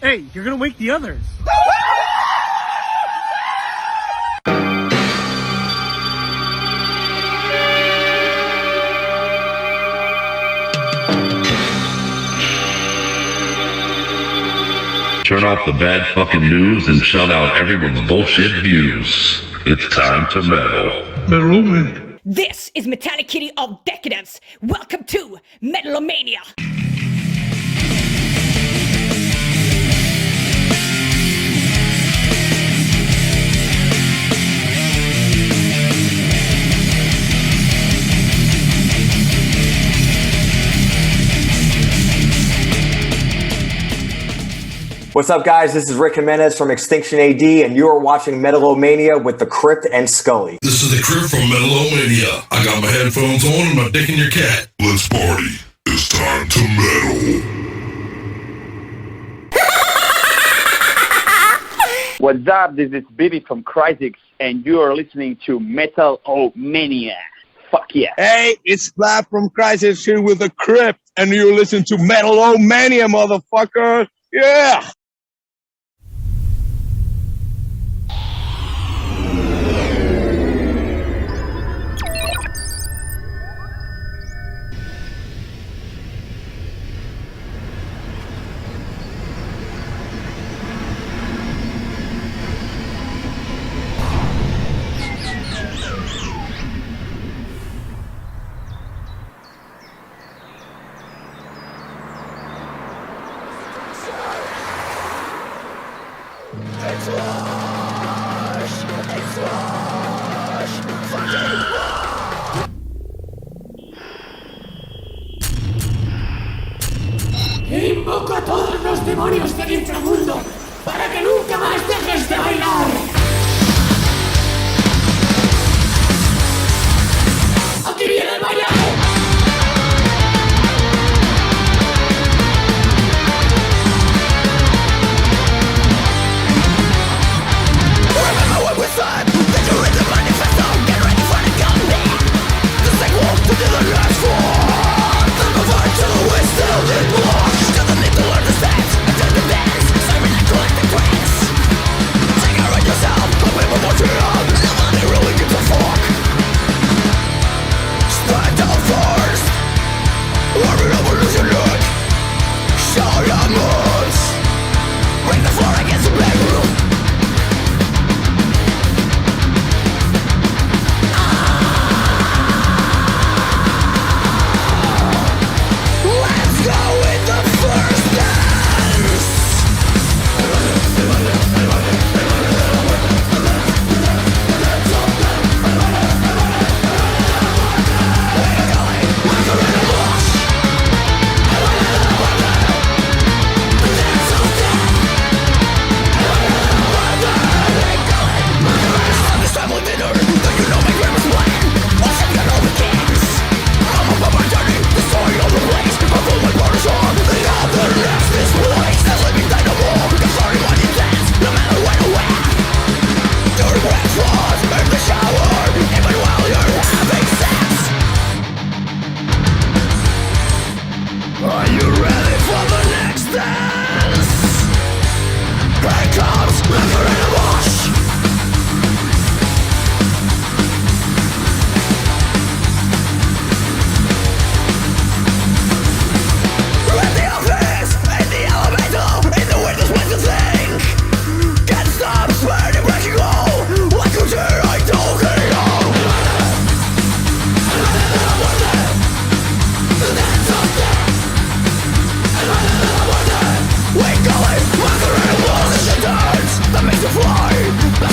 Hey, you're gonna wake the others. Turn off the bad fucking news and shut out everyone's bullshit views. It's time to metal. Metal-O-Mania. This is Metallic Kitty of Decadence. Welcome to Metal-O-Mania. What's up, guys? This is Rick Jimenez from Extinction AD, and you are watching Metal-O-Mania with the Crypt and Scully. This is the Crypt from Metal-O-Mania. I got my headphones on and my dick in your cat. Let's party. It's time to metal. What's up? This is Bibi from Cryzix, and you are listening to Metal-O-Mania. Fuck yeah. Hey, it's Vlad from Cryzix here with the Crypt, and you listen to Metal-O-Mania, motherfucker. Yeah! Invoco a todos los demonios del inframundo para que nunca más dejes de bailar. ¡Aquí viene el baile! That makes you fly.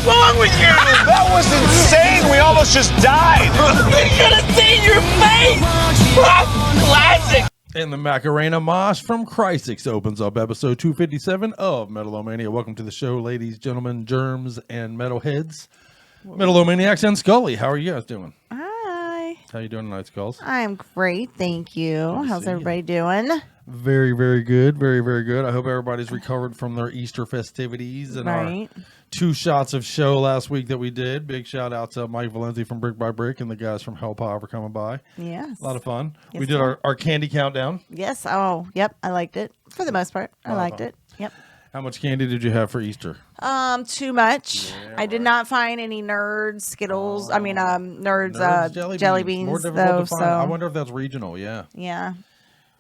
wrong with you? That was insane. We almost just died. We could have seen your face. Classic. And the Macarena Mosh from Chrysix opens up episode 257 of Metal-O-Mania. Welcome to the show, ladies, gentlemen, germs, and metalheads. Metal-O-Maniacs and Scully. How are you guys doing? Hi. How you doing tonight, Skulls? I'm great, thank you. How's everybody doing? Very, very good. Very, very good. I hope everybody's recovered from their Easter festivities and our 2 shots of show last week that we did. Big shout out to Mike Valenti from Brick by Brick and the guys from Hellpower for coming by. Yes. A lot of fun. Yes, we did our candy countdown. Yes. Oh, yep. I liked it for the most part. I liked it. Yep. How much candy did you have for Easter? Too much. Yeah, I did not find any Nerds Skittles. Nerds jelly beans More difficult though. to find. So I wonder if that's regional. Yeah. Yeah.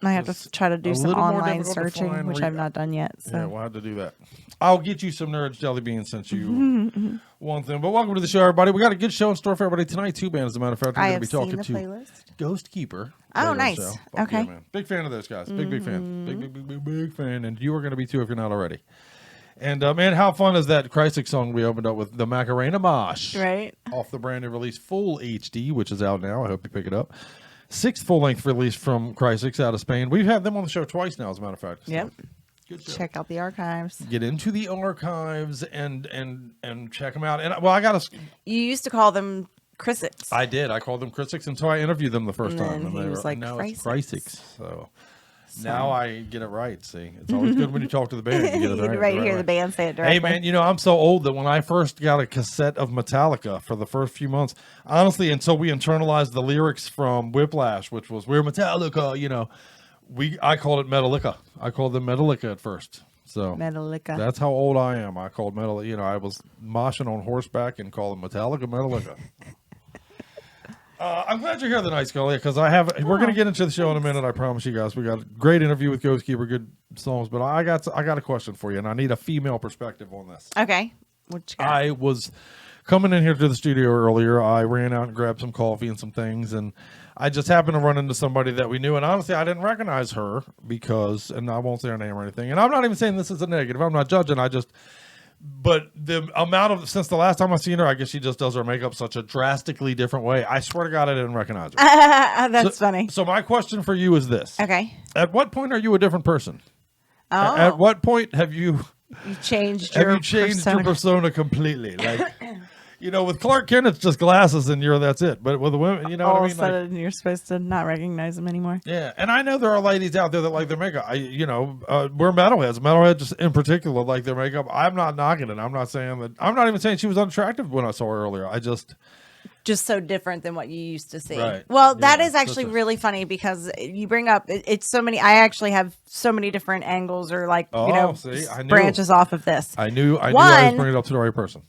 I have to try to do some online searching, which I've not done yet. So. Yeah, we'll have to do that. I'll get you some Nerds jelly beans since you want them. But welcome to the show, everybody. We got a good show in store for everybody tonight. 2 bands, as a matter of fact. We're going to be talking to playlist. Ghost Keeper. Oh, nice. Okay. Yeah, big fan of those guys. Big fan. Big fan. And you are going to be too if you're not already. And man, how fun is that Chrysix song we opened up with, the Macarena Mosh? Right. Off the brand new release, Full HD, which is out now. I hope you pick it up. 6th full-length release from Chrysix out of Spain. We've had them on the show twice now, as a matter of fact. So. Yep. Good show. Check out the archives. Get into the archives and check them out. And well, I got to. You used to call them Chrysix. I did. I called them Chrysix until I interviewed them the first time. And he was like, now Chrysix. it's Chrysix. So now I get it right. See, it's always good when you talk to the band. You get it right. Hear the band say it directly. Hey, man, I'm so old that when I first got a cassette of Metallica for the first few months, honestly, until we internalized the lyrics from Whiplash, which was "We're Metallica," I called it Metallica. I called them Metallica at first. So Metallica. That's how old I am. I called Metal. I was moshing on horseback and called them Metallica. I'm glad you're here tonight, Scully, because we're going to get into the show in a minute. I promise you guys. We got a great interview with Ghost Keeper, good songs, but I got a question for you, and I need a female perspective on this. Okay. What you got? I was coming in here to the studio earlier. I ran out and grabbed some coffee and some things, and I just happened to run into somebody that we knew, and honestly, I didn't recognize her because, and I won't say her name or anything, and I'm not even saying this is a negative. I'm not judging. But the amount of, since the last time I've seen her, I guess she just does her makeup such a drastically different way. I swear to God, I didn't recognize her. That's funny. So my question for you is this. Okay. At what point are you a different person? Oh. At what point have you changed your persona completely? Like, with Clark Kent, it's just glasses and that's it. But with the women, what I mean? All of a sudden, you're supposed to not recognize them anymore. Yeah, and I know there are ladies out there that like their makeup. We're metalheads. Metalheads in particular like their makeup. I'm not knocking it. I'm not saying that. I'm not even saying she was unattractive when I saw her earlier. I just so different than what you used to see. Right. Well, that is actually really funny because you bring up it's so many. I actually have so many different angles or branches off of this. I knew I was bringing it up to the right person.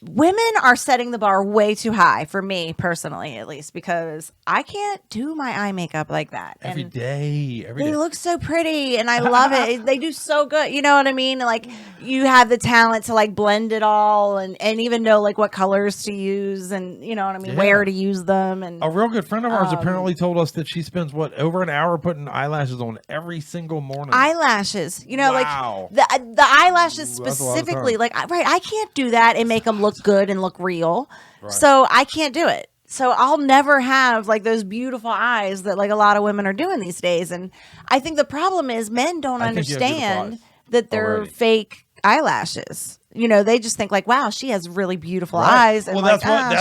Women are setting the bar way too high for me personally, at least, because I can't do my eye makeup like that. Every day. They look so pretty and I love it. They do so good. You know what I mean? Like you have the talent to like blend it all and even know like what colors to use and you know what I mean, where to use them. And a real good friend of ours apparently told us that she spends over an hour putting eyelashes on every single morning. Eyelashes, wow. like the eyelashes specifically, like I can't do that and make them look good and look real. Right. So I can't do it. So I'll never have like those beautiful eyes that like a lot of women are doing these days. And I think the problem is men don't understand that they're fake eyelashes. They just think like, wow, she has really beautiful eyes. And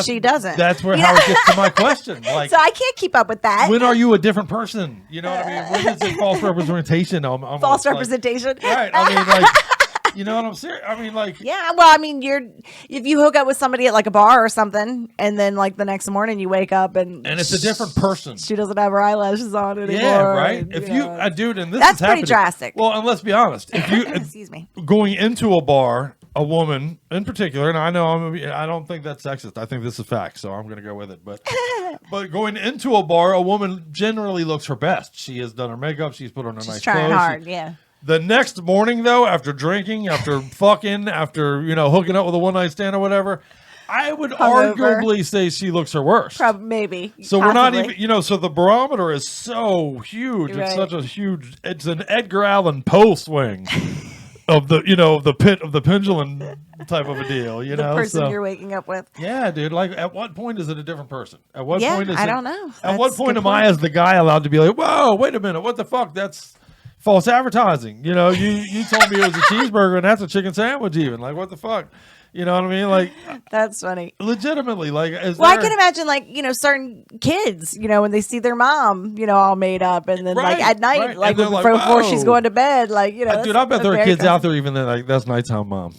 she doesn't. That's how it gets to my question. Like, so I can't keep up with that. When are you a different person? You know what I mean? When is it false representation? False representation. Right. I mean, like, you know what I'm saying? I mean, like, yeah. Well, I mean, if you hook up with somebody at like a bar or something, and then like the next morning you wake up and it's a different person. She doesn't have her eyelashes on anymore. Yeah, right. And, if you, dude, and this that's is pretty drastic. Well, and let's be honest. If you, excuse me, going into a bar, a woman in particular, and I know I don't think that's sexist. I think this is fact, so I'm going to go with it. But going into a bar, a woman generally looks her best. She has done her makeup. She's put on her nice trying clothes. Hard, yeah. The next morning, though, after drinking, after fucking, after, hooking up with a one-night stand or whatever, I would arguably say she looks her worst. Maybe. So we're not even, so the barometer is so huge. Right. It's such a huge, it's an Edgar Allan Poe swing. of the the pit of the pendulum type of a deal. The person you're waking up with. Yeah, dude. Like, at what point is it a different person? At what point is I don't know. At what point am I, as the guy, allowed to be like, whoa, wait a minute, what the fuck? That's false advertising. You know, you told me it was a cheeseburger and that's a chicken sandwich. Even like, what the fuck? You know what I mean? Like, that's funny. Legitimately, like, I can imagine, like, certain kids, when they see their mom, all made up, and then like at night, like before she's going to bed, like, dude, I bet there are kids out there even that, like, that's nighttime mom.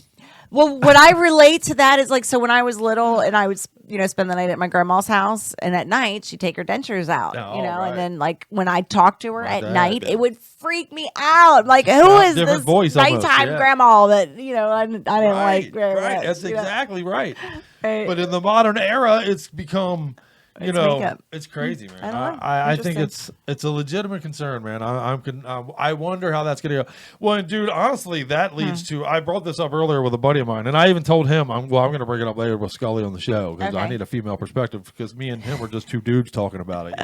Well, what I relate to that is, like, so when I was little and I would, spend the night at my grandma's house, and at night she'd take her dentures out, and then, like, when I talked to her at night, it would freak me out. Like, who is this nighttime grandma that, I didn't like very much, That's exactly right. But in the modern era, it's become... it's crazy, man. I think it's a legitimate concern, man. I wonder how that's gonna go. Well, and dude, honestly, that leads to. I brought this up earlier with a buddy of mine, and I even told him I'm gonna bring it up later with Scully on the show because I need a female perspective because me and him were just two dudes talking about it,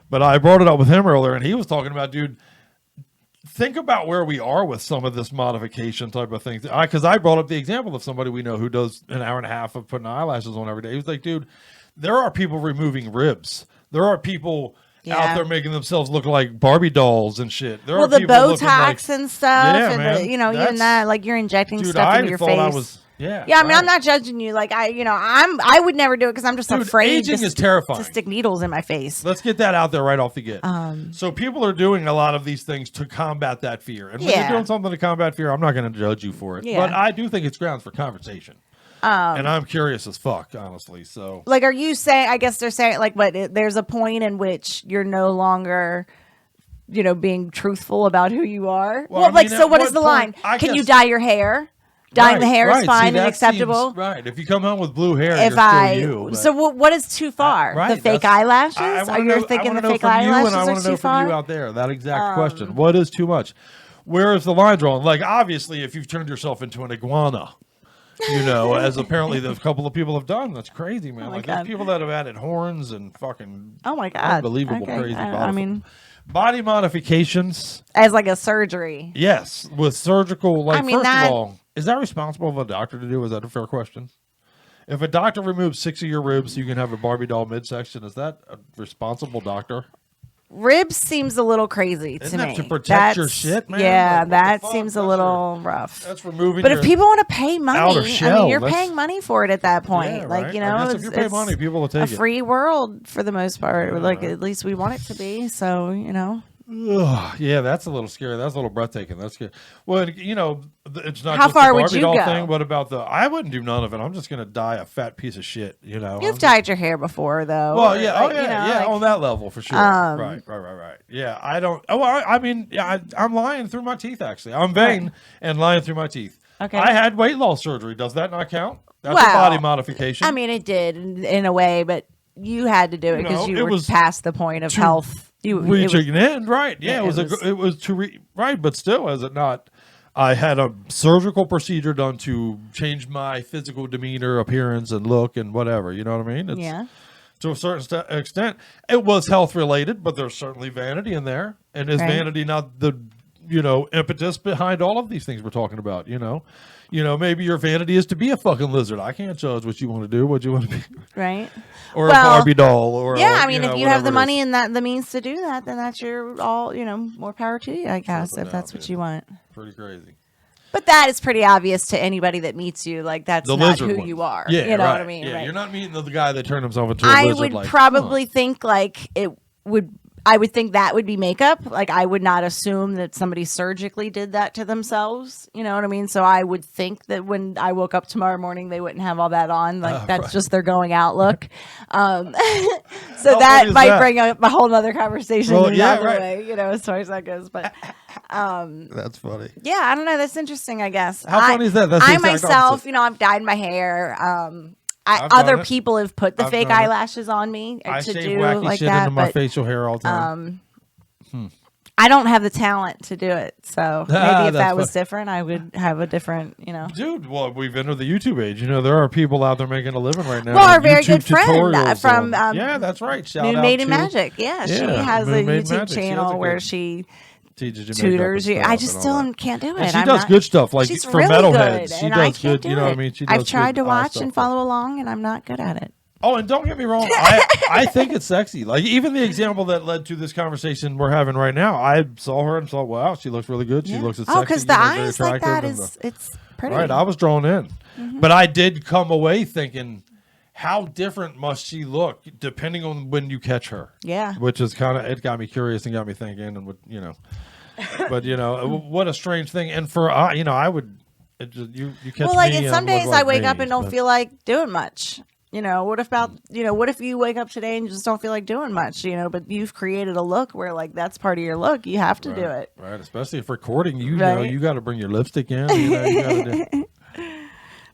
But I brought it up with him earlier, and he was talking about, dude. Think about where we are with some of this modification type of things. Because I brought up the example of somebody we know who does an hour and a half of putting eyelashes on every day. He was like, dude. There are people removing ribs. There are people out there making themselves look like Barbie dolls and shit. There are the people Botox and stuff, and man, even that, like, you're injecting stuff into your face. I mean, I'm not judging you. Like, I would never do it because I'm just afraid. Aging is terrifying. To stick needles in my face. Let's get that out there right off the get. So people are doing a lot of these things to combat that fear. And when you're doing something to combat fear, I'm not going to judge you for it. But I do think it's grounds for conversation. And I'm curious as fuck, honestly. So, like, are you saying? I guess they're saying, like, but there's a point in which you're no longer, being truthful about who you are. Well, like, so what is the line? Can you dye your hair? Dyeing the hair is fine and acceptable. Right. If you come home with blue hair, you're still you. So what is too far? The fake eyelashes? Are you thinking the fake eyelashes I want to know from you out there that exact question. What is too much? Where is the line drawn? Like, obviously, if you've turned yourself into an iguana. As apparently the couple of people have done. That's crazy, man. There's people that have added horns and fucking unbelievable crazy body modifications as like a surgery. Yes, with surgical. Like, first of all, is that responsible of a doctor to do? Is that a fair question? If a doctor removes 6 of your ribs so you can have a Barbie doll midsection, is that a responsible doctor? Ribs seems a little crazy to me. To protect your shit, man. Yeah, like, that seems a little rough. That's removing. But if people want to pay money, I mean, you're paying money for it at that point. Yeah, like, if you pay money, people will take a free world for the most part. At least we want it to be. So, Yeah, that's a little scary. That's a little breathtaking. That's scary. Well, it's not how just far the would Barbie you doll go? thing. What about I wouldn't do none of it. I'm just gonna dye a fat piece of shit. You've dyed your hair before, though. Well, yeah, on that level for sure. Right. Yeah, I don't. Oh, I mean, yeah, I'm lying through my teeth. Actually, I'm vain and lying through my teeth. Okay, I had weight loss surgery. Does that not count? That's a body modification. I mean, it did in a way, but you had to do it because you were past the point of health. Reaching an end, right? Yeah, it was right, but still, is it not? I had a surgical procedure done to change my physical demeanor, appearance, and look, and whatever. You know what I mean? To a certain extent, it was health related, but there's certainly vanity in there, and is vanity not the impetus behind all of these things we're talking about? Maybe your vanity is to be a fucking lizard. I can't judge what you want to do, what you want to be, right? Or a Barbie doll, or if you have the money and the means to do that, then that's more power to you, I guess, if that's what you want. Pretty crazy. But that is pretty obvious to anybody that meets you. Like, that's not who you are. Yeah, you know what I mean? Yeah, you're not meeting the guy that turned himself into a lizard. I would probably think like it would. I would think that would be makeup. Like, I would not assume that somebody surgically did that to themselves. You know what I mean? So I would think that when I woke up tomorrow morning, they wouldn't have all that on. Like, that's just their going out look. So that might bring up a whole other conversation way, as far as that goes. But that's funny. Yeah, I don't know. That's interesting, I guess. How funny is that? That's I myself, I've dyed my hair. Other people have put the fake eyelashes on me I to shave do wacky like shit that, into my but facial hair all the time. I don't have the talent to do it, so maybe if that was different, I would have a different, Dude, well, we've entered the YouTube age. There are people out there making a living right now. Well, our very good friend from yeah, that's right. Shout Moon out Made in to Magic. Yeah, she has a YouTube channel where she teaches you tutors. makeup and I stuff just and all still that. can't do it. And she I'm does not- good stuff, like she's for really metalheads. good, She and I does good. can't You do know what I it. mean? She I've does tried good to eye watch stuff and for- follow along, and I'm not good at it. Oh, and don't get me wrong. I think it's sexy. Like even the example that led to this conversation we're having right now, I saw her and thought, wow, she looks really good. She looks as sexy. Oh, because the very eyes like that attractive and it's pretty. right. I was drawn in, but I did come away thinking, how different must she look depending on when you catch her? Yeah. Which is kind of, it got me curious and got me thinking, and but what a strange thing. And for I would. It just, you catch Well, like, me and some and look days like I wake me, up and don't but- feel like doing much. What if you wake up today and you just don't feel like doing much, but you've created a look where like that's part of your look. You have to do it. Right, especially if recording, you Right. you got to bring your lipstick in. You gotta do.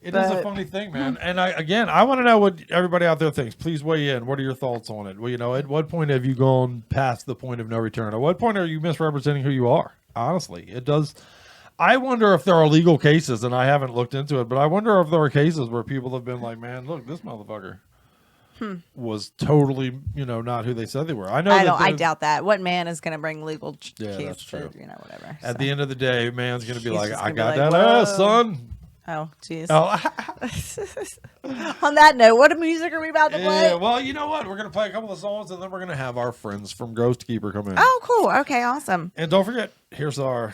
It is a But- funny thing, man. And I want to know what everybody out there thinks. Please weigh in. What are your thoughts on it? Well, at what point have you gone past the point of no return? At what point are you misrepresenting who you are? Honestly, it does. I wonder if there are legal cases, and I haven't looked into it, but I wonder if there are cases where people have been like, man, look, this motherfucker was totally, not who they said they were. I know. I doubt that. What man is going to bring legal Yeah, case that's true. to, whatever. At so. the end of the day, man's going to be He's like, just I gonna be got like, that ass, "Whoa." son. Oh, jeez. Oh. On that note, what music are we about to play? Yeah, well, you know what? We're going to play a couple of songs, and then we're going to have our friends from Ghost Keeper come in. Oh, cool. Okay, awesome. And don't forget, here's our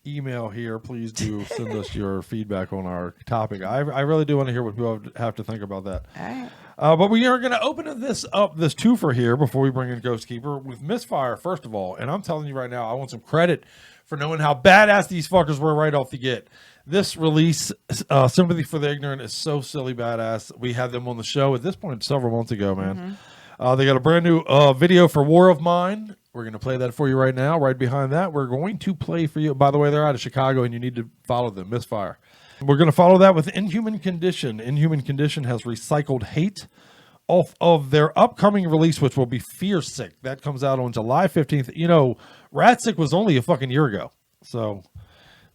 email here. Please do send us your feedback on our topic. I really do want to hear what people have to think about that. All right. But we are going to open this twofer here before we bring in Ghost Keeper with Misfire, first of all. And I'm telling you right now, I want some credit for knowing how badass these fuckers were right off the get. This release, Sympathy for the Ignorant, is so silly badass. We had them on the show at this point several months ago, man. They got a brand new video for War of Mine. We're going to play that for you right now. Right behind that, we're going to play for you. By the way, they're out of Chicago, and you need to follow them, Misfire. We're going to follow that with Inhuman Condition. Inhuman Condition has recycled Hate off of their upcoming release, which will be Fear Sick. That comes out on July 15th. Rat Sick was only a fucking year ago. So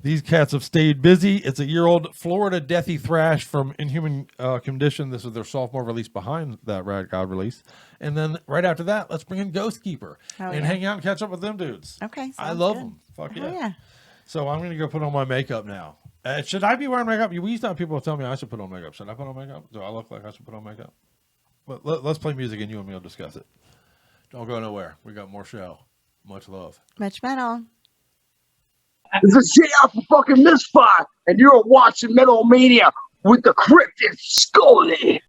these cats have stayed busy. It's a year-old Florida deathy thrash from Inhuman Condition. This is their sophomore release behind that Rat God release. And then right after that, let's bring in Ghost Keeper and hang out and catch up with them dudes. Okay. I love them. Fuck yeah. Yeah. So I'm going to go put on my makeup now. Should I be wearing makeup? We used to have people tell me I should put on makeup. Should I put on makeup? Do I look like I should put on makeup? But let's play music and you and me will discuss it. Don't go nowhere. We got more show. Much love. Much metal. This is Jay out for fucking Misfire, and you're watching Metal-O-Mania with the Cryptid Scully.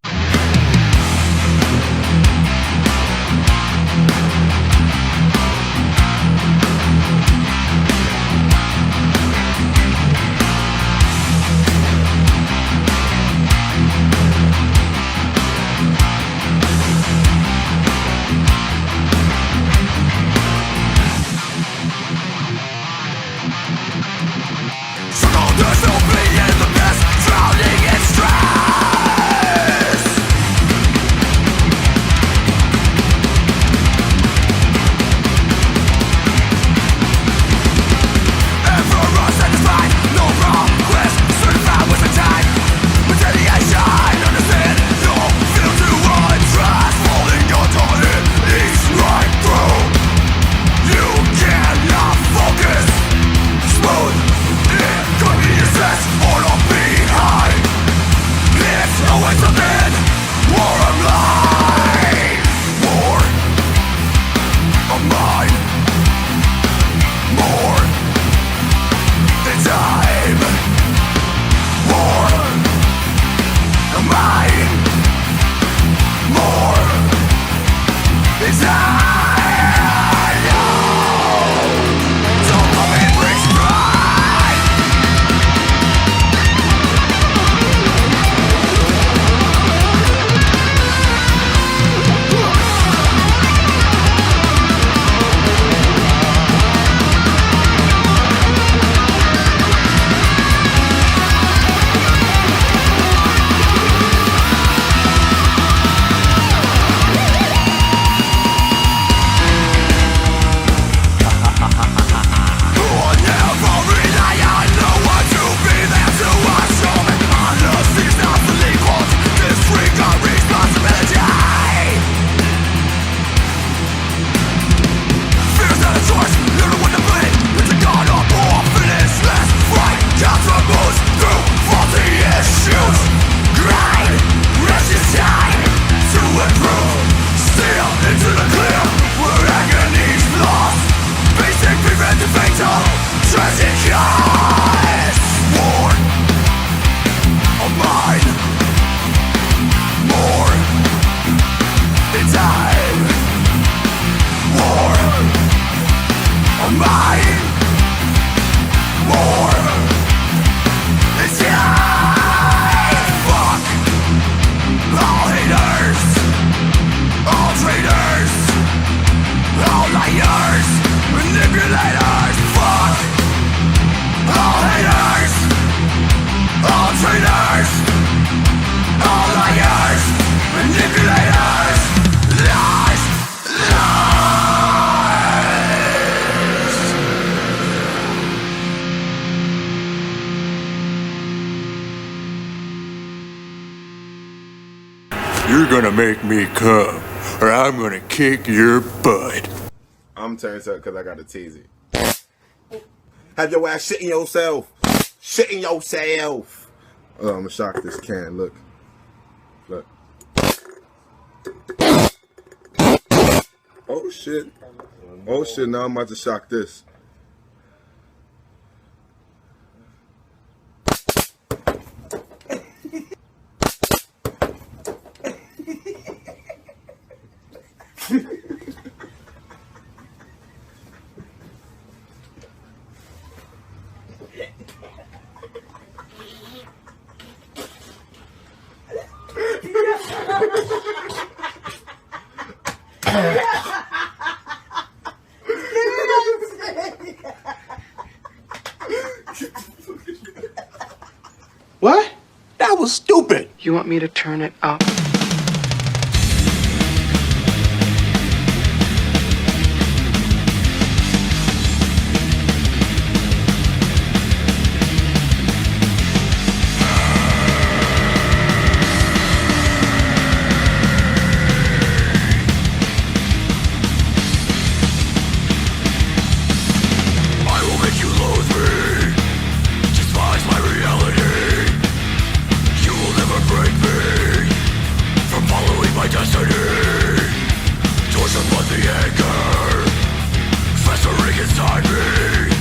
Shoulders open in the past, drowning in stress. Yes! War of mine. More in time. War of mine. More in time. Fuck all haters, all traitors, all liars, manipulators. Fuck all haters, all traitors, all liars, manipulators, lies, lies. You're gonna make me come, or I'm gonna kick your butt. I'm turning up because I got to tease it. Have your ass shitting yourself. Shitting yourself. Oh, I'm gonna shock this can. Look. Look. Oh shit. Oh shit, now I'm about to shock this. What? That was stupid. You want me to turn it up? I will make you loathe me, despise my reality. You will never break me from following my destiny. Tortured by the anger, festering inside me.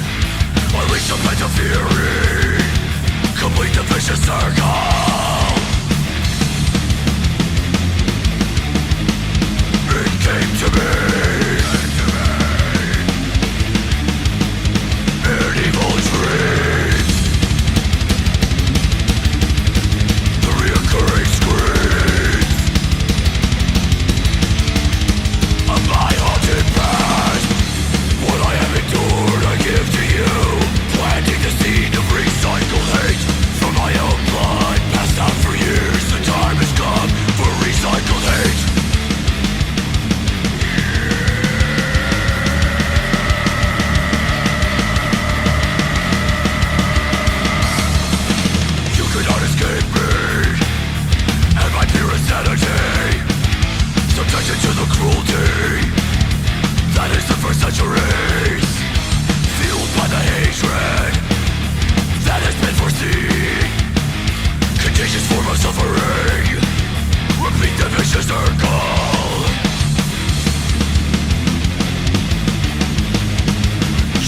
Unleash a pent of fury, complete the vicious circle. It came to me. In evil dreams, the reoccurring screams of my haunted past. What I have endured I give to you, planting the seed of recycled hate from my own blood, passed out for years. The time has come for recycled hate. You cannot escape me and my purest sanity, subjected to the cruelty that is the first centuries, fueled by the hatred that has been foreseen. Contagious form of suffering, repeat the vicious circle.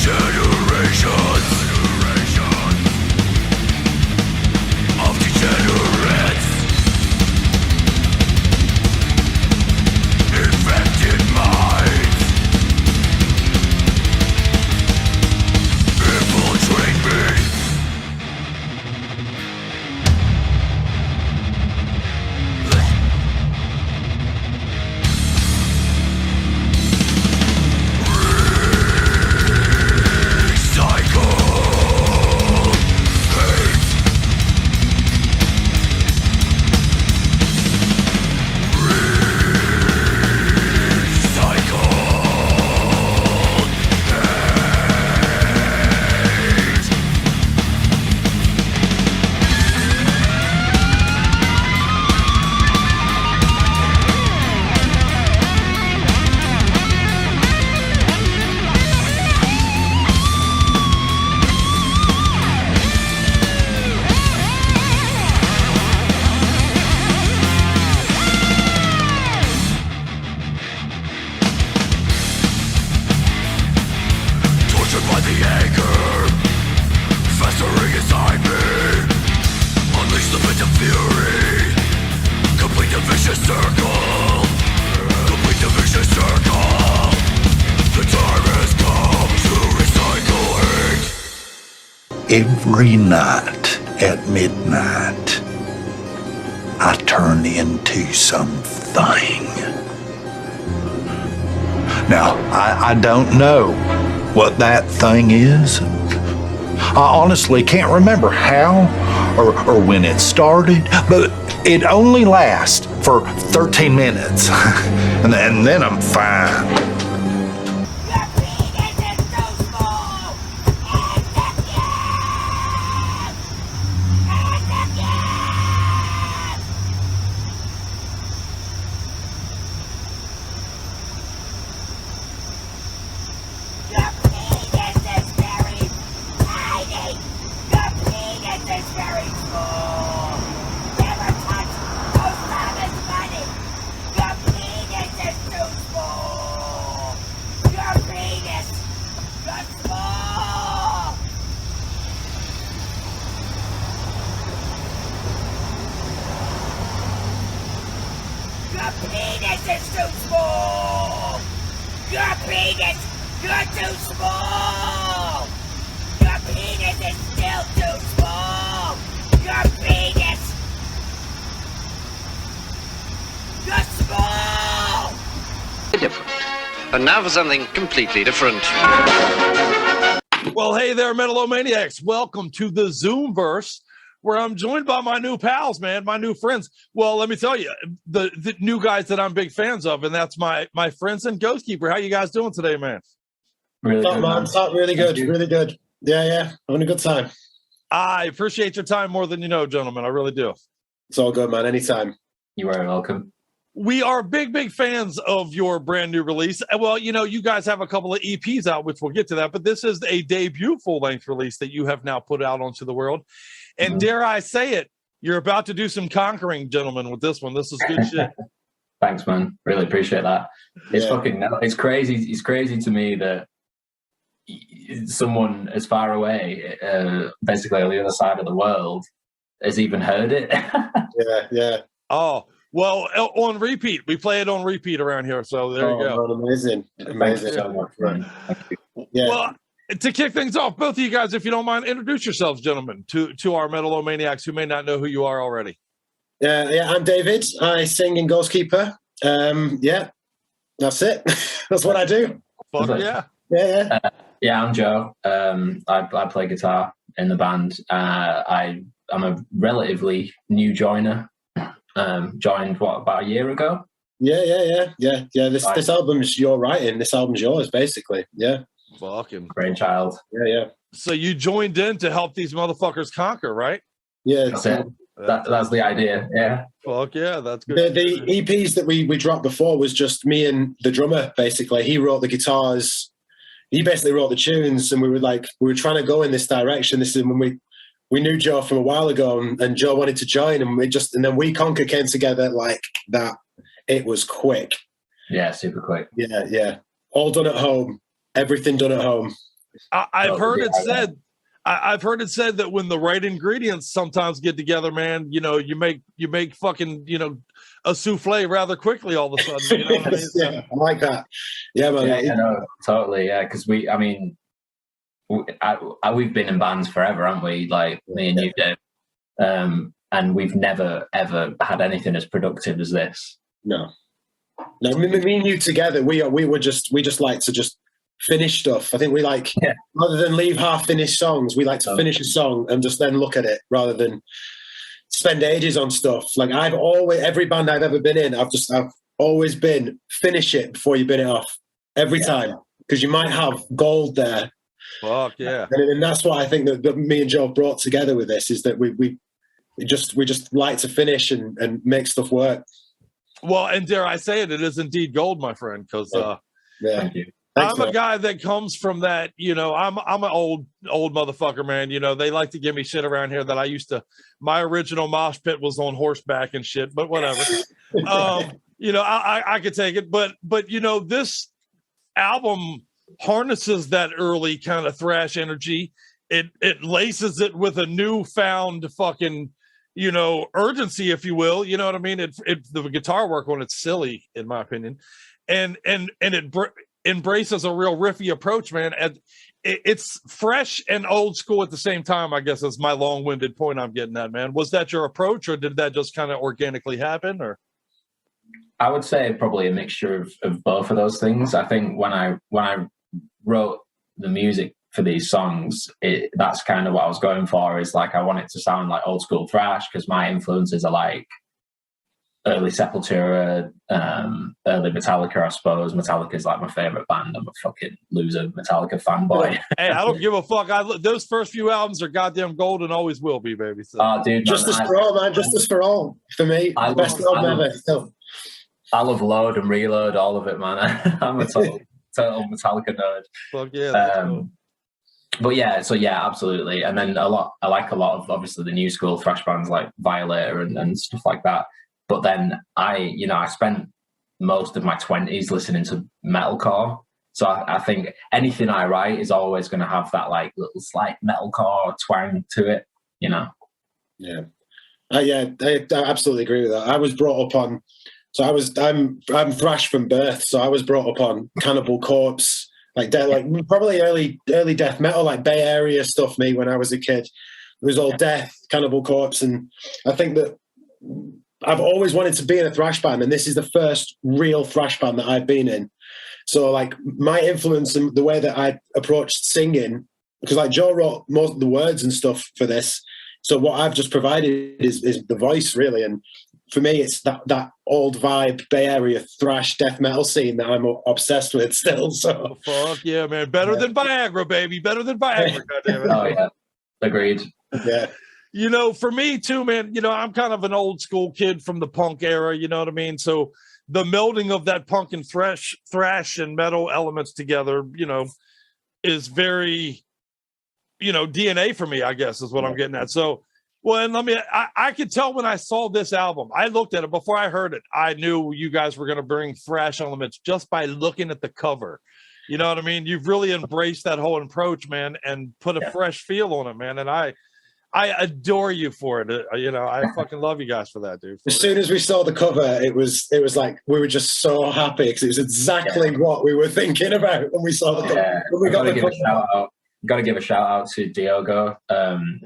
Generations of degenerates, infected minds, infiltrate me. Tortured by the anger, festering inside me. Unleash the pit of fury. Complete the vicious circle. Complete the vicious circle. The time has come to recycle hate. Every night at midnight, I turn into something. Now, I don't know what that thing is. I honestly can't remember how or when it started, but it only lasts for 13 minutes. and then I'm fine. And now for something completely different. Well, hey there, Metal-O-Maniacs. Welcome to the Zoomverse, where I'm joined by my new pals, man, my new friends. Well, let me tell you, the new guys that I'm big fans of, and that's my friends and Ghostkeeper. How you guys doing today, man? Really good, man. Really good, really good. Yeah, having a good time. I appreciate your time more than you know, gentlemen. I really do. It's all good, man. Anytime. You are welcome. We are big fans of your brand new release. Well, you know, you guys have a couple of EPs out, which we'll get to that, but this is a debut full-length release that you have now put out onto the world. And dare I say it, you're about to do some conquering, gentlemen, with this one. This is good shit. Thanks, man. Really appreciate that. It's it's crazy. It's crazy to me that someone as far away, basically on the other side of the world, has even heard it. Yeah. Oh, well, on repeat. We play it on repeat around here, so there you go. Amazing. Thank you so much, man. Thank you. Yeah. Well, to kick things off, both of you guys, if you don't mind, introduce yourselves, gentlemen, to our Metal-O-Maniacs who may not know who you are already. Yeah, I'm David. I sing in Ghostkeeper. Yeah, that's it. That's what I do. Fuck yeah. Yeah, I'm Joe. I play guitar in the band. I'm a relatively new joiner. Joined about a year ago. Yeah. This album's your writing. This album's yours, basically. Yeah. Fucking brainchild. Yeah. So you joined in to help these motherfuckers conquer, right? Yeah. That's it. That's the idea. Yeah. Fuck yeah, that's good. The EPs that we dropped before was just me and the drummer. Basically, he wrote the guitars. He basically wrote the tunes, and we were trying to go in this direction. This is when we knew Joe from a while ago, and Joe wanted to join, and then We Conquer came together like that. It was quick. Yeah, super quick. Yeah. All done at home. Everything done at home. I've heard it said that when the right ingredients sometimes get together, man, you know, you make fucking, you know, a souffle rather quickly all of a sudden. You know what I mean? Yeah, I like that. Yeah, man. Yeah, no, totally. Yeah, because we've been in bands forever, haven't we? Like me and you, Dave. And we've never ever had anything as productive as this. No, me and you together, we just like to just finish stuff. I think we rather than leave half finished songs, we like to finish a song and just then look at it rather than spend ages on stuff. Like every band I've ever been in, I've always been finish it before you bin it off every time, because you might have gold there. Fuck yeah. And that's what I think that me and Joe brought together with this, is that we just like to finish and make stuff work. Well, and dare I say it is indeed gold, my friend, because Thank you. I'm a guy that comes from that, you know, I'm an old motherfucker, man. You know, they like to give me shit around here that my original mosh pit was on horseback and shit, but whatever. You know, I could take it, but you know, this album harnesses that early kind of thrash energy it laces it with a newfound fucking, you know, urgency, if you will. You know what I mean? The guitar work on it's silly, in my opinion, and it embraces a real riffy approach, man. And it's fresh and old school at the same time, I guess, is my long-winded point I'm getting at, man. Was that your approach, or did that just kind of organically happen? Or I would say probably a mixture of both of those things. I think when I wrote the music for these songs, that's kind of what I was going for, is like I want it to sound like old school thrash, because my influences are like early Sepultura, early Metallica, I suppose. Metallica is like my favorite band. I'm a fucking loser Metallica fanboy. Hey, I don't give a fuck. Those first few albums are goddamn gold and always will be, baby. So. Dude, Justice for All, man. Justice for All for me. Best album ever. Still. I love Load and Reload, all of it, man. I'm a total Metallica nerd. Fuck yeah. Cool. But yeah, so yeah, absolutely. And then I like a lot of obviously the new school thrash bands like Violator and stuff like that. But then I spent most of my 20s listening to metalcore. So I think anything I write is always going to have that like little slight metalcore twang to it, you know? Yeah. I absolutely agree with that. I was brought up on, I'm thrash from birth. So I was brought up on Cannibal Corpse, like probably early death metal, like Bay Area stuff. Me when I was a kid, it was all death, Cannibal Corpse, and I think that I've always wanted to be in a thrash band, and this is the first real thrash band that I've been in. So like my influence and the way that I approached singing, because like Joe wrote most of the words and stuff for this. So what I've just provided is the voice, really. And for me, it's that old vibe Bay Area thrash death metal scene that I'm obsessed with still. So fuck yeah, man. Better than Viagra, baby. Better than Viagra, goddammit. Oh yeah. Agreed. Yeah. You know, for me too, man, you know, I'm kind of an old school kid from the punk era, you know what I mean? So the melding of that punk and thrash and metal elements together, you know, is very, you know, DNA for me, I guess, is what I'm getting at. So, well, and I could tell when I saw this album, I looked at it before I heard it. I knew you guys were going to bring thrash elements just by looking at the cover. You know what I mean? You've really embraced that whole approach, man, and put a fresh feel on it, man. And I adore you for it. You know, I fucking love you guys for that, dude. As soon as we saw the cover, it was like we were just so happy because it was exactly what we were thinking about when we saw the cover. When we got the cover. Got to give a shout out to Diogo,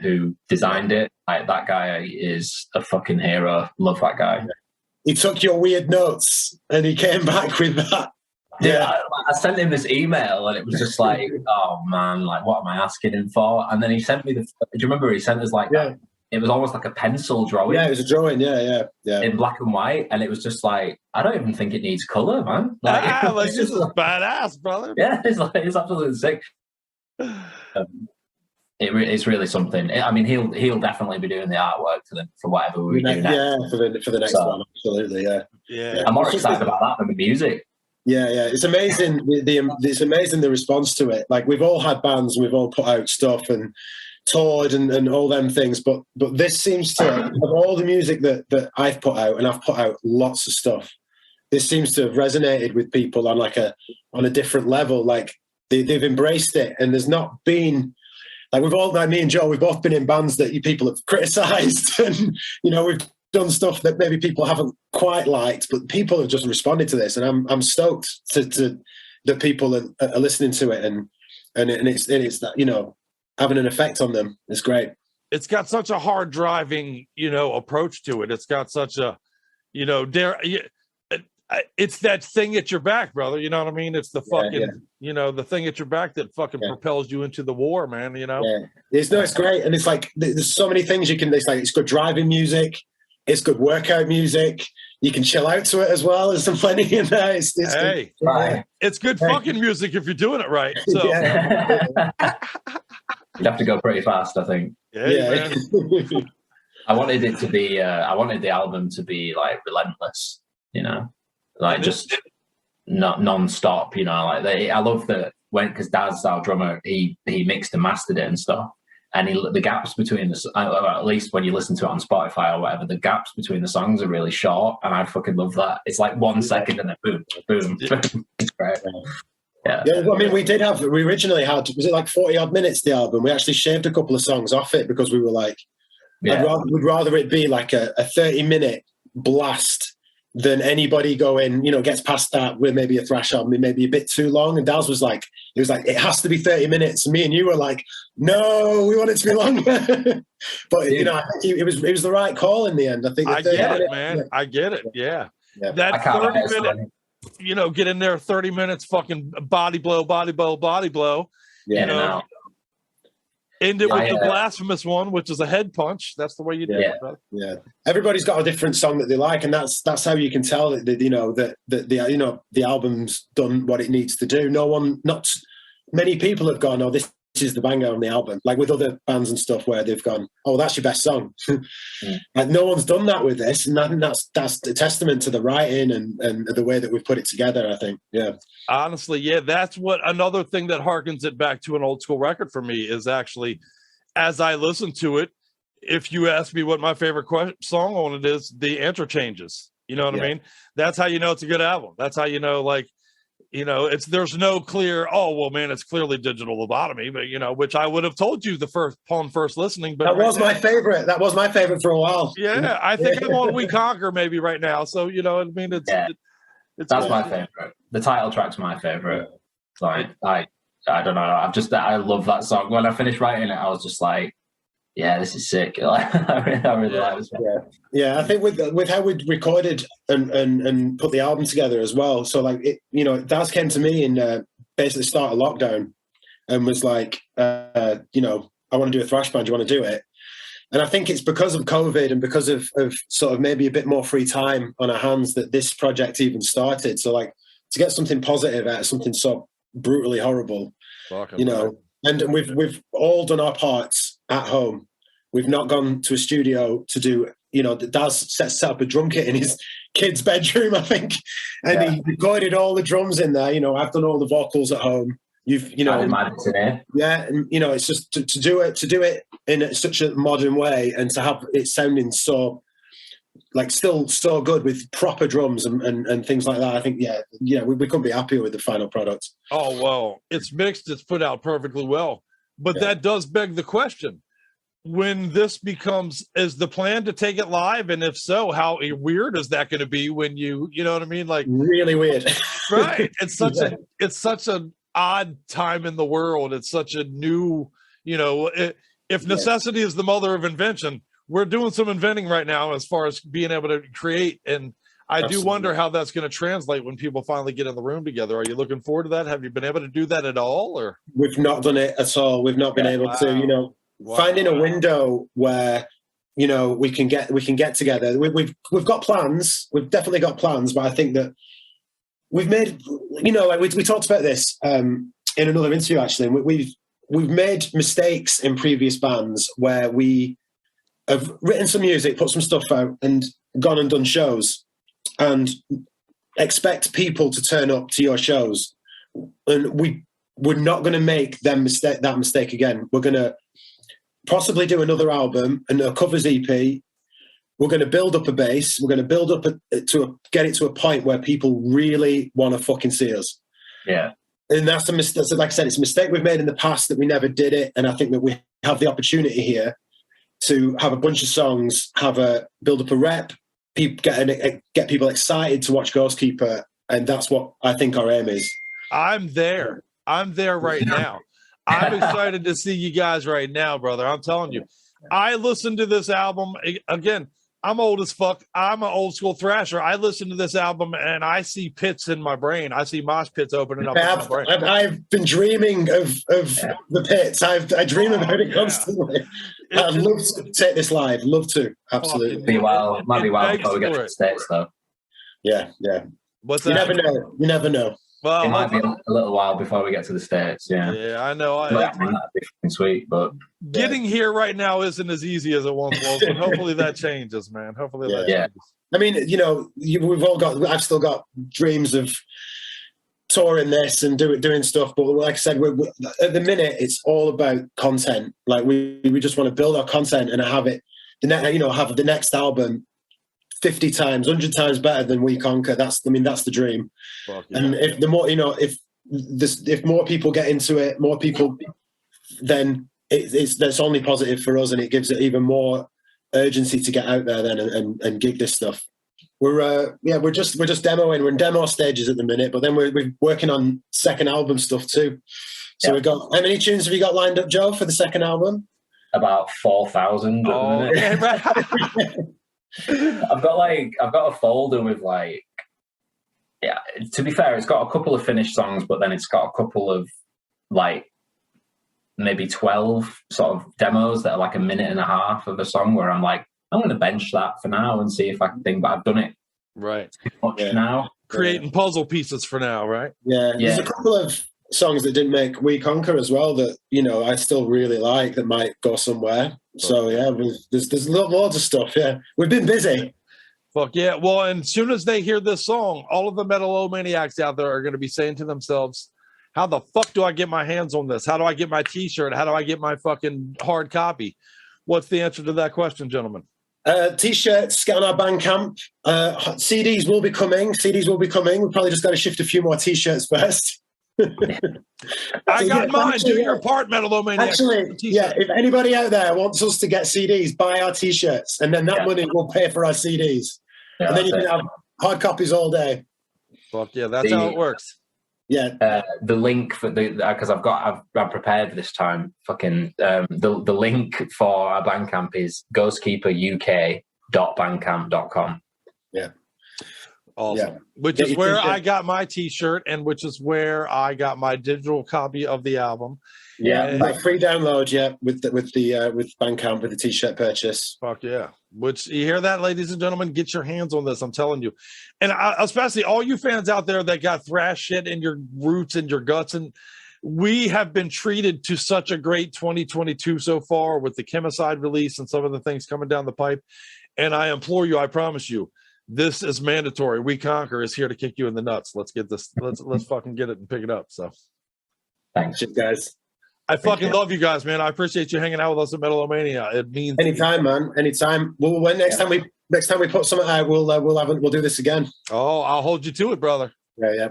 who designed it. Like that guy is a fucking hero. Love that guy. He took your weird notes and he came back with that. Yeah, I sent him this email and it was just like, oh man, like what am I asking him for? And then he sent me do you remember he sent us like that? It was almost like a pencil drawing. Yeah, it was a drawing, yeah. In black and white. And it was just like, I don't even think it needs colour, man. Like, this is badass, brother. Yeah, it's absolutely sick. It's really something. I mean, he'll definitely be doing the artwork for whatever we do next. Yeah, for the next one, absolutely, yeah. I'm more excited about that than the music. Yeah, it's amazing. It's amazing the response to it. Like we've all had bands, we've all put out stuff and toured and all them things, but this seems to of all the music that I've put out, and I've put out lots of stuff. This seems to have resonated with people on a different level. Like they've embraced it, and there's not been like me and Joe, we've both been in bands that people have criticised, and you know we've done stuff that maybe people haven't quite liked, but people have just responded to this, and I'm stoked to that people are listening to it, and it's that, you know, having an effect on them. It's great. It's got such a hard driving, you know, approach to it. It's got such a, you know, it's that thing at your back, brother. You know what I mean? It's the fucking, you know, the thing at your back that fucking propels you into the war, man. You know? Yeah. It's great. And it's like, there's so many things it's good driving music. It's good workout music. You can chill out to it as well. There's some plenty in there. It's hey, good. It's good fucking music if you're doing it right. So you'd have to go pretty fast, I think. Yeah. I wanted it to be. I wanted the album to be like relentless. You know, like just not non-stop. You know, like I love that because Daz, our drummer, he mixed and mastered it and stuff. And the gaps between at least when you listen to it on Spotify or whatever, the gaps between the songs are really short, and I fucking love that. It's like 1 second and then boom, boom. It's great. Yeah. Yeah, I mean, we originally had, was it like 40 odd minutes, the album? We actually shaved a couple of songs off it because we were like, we'd rather it be like a 30-minute blast than anybody going, gets past that with maybe a thrash album, maybe a bit too long. And Daz was like, it has to be 30 minutes. And me and you were like, no, we want it to be longer. But, I think it was the right call in the end. I think. I get it, man. Yeah. I get it. Yeah. That 30-minute, get in there 30 minutes, fucking body blow. Yeah. End it with the blasphemous one, which is a head punch. That's the way you do it, brother. Yeah. Everybody's got a different song that they like, and that's how you can tell that the album's done what it needs to do. Not many people have gone, oh, this is the banger on the album, like with other bands and stuff where they've gone, oh, that's your best song. Like no one's done that with this, and I think that's a testament to the writing and the way that we've put it together, I think. Yeah. Honestly, yeah, that's what another thing that harkens it back to an old school record for me is actually, as I listen to it, if you ask me what my favorite song on it is, the interchanges. You know what I mean? That's how you know it's a good album. That's how you know, there's no clear, oh, well, man, it's clearly Digital Lobotomy, but, which I would have told you upon first listening. But that was my favorite. That was my favorite for a while. Yeah, I think I'm on We Conquer maybe right now. So, that's my favorite. The title track's my favorite. Like, I don't know. I love that song. When I finished writing it, I was just like, yeah, this is sick. I really like this one. Yeah, I think with how we recorded and put the album together as well. So Daz came to me in basically start of lockdown and was like, I want to do a thrash band. Do you want to do it? And I think it's because of COVID and because of sort of maybe a bit more free time on our hands that this project even started. So to get something positive out of something so brutally horrible, and we've all done our parts at home. We've not gone to a studio to do, Daz set up a drum kit in his kid's bedroom, I think. And he recorded all the drums in there. I've done all the vocals at home. And it's just to do it in such a modern way and to have it sounding so still so good with proper drums and things like that. I think we couldn't be happier with the final product. Oh well, it's mixed, it's put out perfectly well, but that does beg the question: when this is the plan to take it live, and if so, how weird is that going to be when you know what I mean? Like really weird, right? It's such an odd time in the world. It's such a new, if necessity is the mother of invention, we're doing some inventing right now as far as being able to create. And I do wonder how that's going to translate when people finally get in the room together. Are you looking forward to that? Have you been able to do that at all? Or we've not done it at all. We've not been able to, finding a window where, we can get together. We've got plans. We've definitely got plans, but I think that we've made, we talked about this in another interview, actually. We've made mistakes in previous bands where we have written some music, put some stuff out, and gone and done shows, and expect people to turn up to your shows. And we're not going to make that mistake again. We're going to possibly do another album and a covers EP. We're going to build up a base. We're going to build up get it to a point where people really want to fucking see us. Yeah. And that's a mistake. Like I said, it's a mistake we've made in the past that we never did it. And I think that we have the opportunity here to have a bunch of songs, build up a rep, get people excited to watch Ghostkeeper. And that's what I think our aim is. I'm there right now. I'm excited to see you guys right now, brother. I'm telling you. I listened to this album again. I'm old as fuck. I'm an old school thrasher. I listen to this album and I see pits in my brain. I see mosh pits opening up in my brain. I've been dreaming of the pits. I dream about it constantly. I'd love to take this live. Love to. Absolutely. Might be wild before we get to the States, though. Yeah. What's that? You never know. Well, it might be a little while before we get to the States. Yeah, I know. That'd be sweet, but getting here right now isn't as easy as it once was. But hopefully that changes, man. Hopefully that changes. I mean, we've all got. I've still got dreams of touring this and doing stuff. But like I said, we're at the minute, it's all about content. Like we just want to build our content and have it. Have the next album 50 times, 100 times better than We Conquer. That's the dream. And if the more, if if more people get into it, more people, then that's only positive for us, and it gives it even more urgency to get out there then and gig this stuff. We're just demoing. We're in demo stages at the minute, but then we're working on second album stuff too. So we've got, how many tunes have you got lined up, Joe, for the second album? About 4,000. Oh, yeah, right. I've got a folder with like, yeah, to be fair, it's got a couple of finished songs, but then it's got a couple of like maybe 12 sort of demos that are like a minute and a half of a song where I'm like, I'm going to bench that for now and see if I can think, but I've done it right much now. Creating puzzle pieces for now, right? Yeah. There's a couple of songs that didn't make We Conquer as well that, you know, I still really like that might go somewhere. So yeah, there's loads of stuff. Yeah, we've been busy. Fuck yeah. Well, and as soon as they hear this song, all of the Metal-O-Maniacs out there are going to be saying to themselves, how the fuck do I get my hands on this? How do I get my t-shirt? How do I get my fucking hard copy? What's the answer to that question, gentlemen? T-shirts, get on our Bandcamp. CDs will be coming. We've probably just got to shift a few more t-shirts first. I got mine. Do your part, Metal-O-Maniacs. Actually, yeah, if anybody out there wants us to get CDs, buy our t-shirts, and then that money will pay for our CDs. And then you can have hard copies all day. Fuck yeah, that's how it works. Yeah. The link for because I've prepared this time. Fucking the link for our Bandcamp is ghostkeeperuk.bandcamp.com. Yeah. Awesome. Yeah. Which is where I got my t-shirt, and which is where I got my digital copy of the album. Yeah, free download. Yeah, with Bandcamp with the t-shirt purchase. Fuck yeah! Which you hear that, ladies and gentlemen? Get your hands on this. I'm telling you, and especially all you fans out there that got thrash shit in your roots and your guts, and we have been treated to such a great 2022 so far with the Chemicide release and some of the things coming down the pipe. And I implore you, I promise you, this is mandatory. We Conquer is here to kick you in the nuts. Let's get this. Let's fucking get it and pick it up. So, thanks, guys. I fucking love you guys, man. I appreciate you hanging out with us at Metal-O-Mania. It means anytime, man. Anytime. Well, next time we put something out, we'll do this again. Oh, I'll hold you to it, brother. Yeah.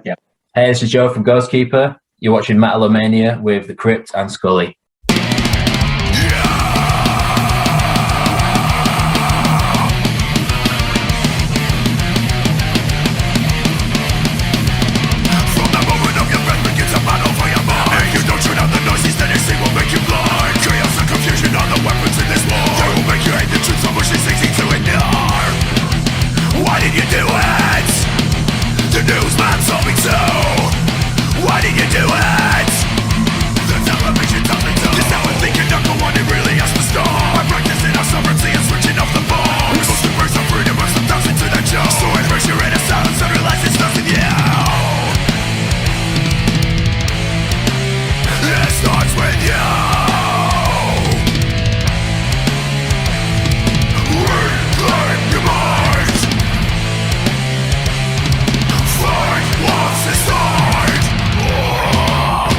Hey, this is Joe from Ghostkeeper. You're watching Metal-O-Mania with the Crypt and Scully. Why did you do it? The newsman told me to. Why did you do it? The television told me to. Is that what thinking I'm the one who really has to stop? I'm practicing our sovereignty and switching off the bomb. We're supposed to bring some freedom and some thousand to the job. So embrace your inner silence and realize it's nothing you. It starts with you. Reclaim your mind. Fight what's inside.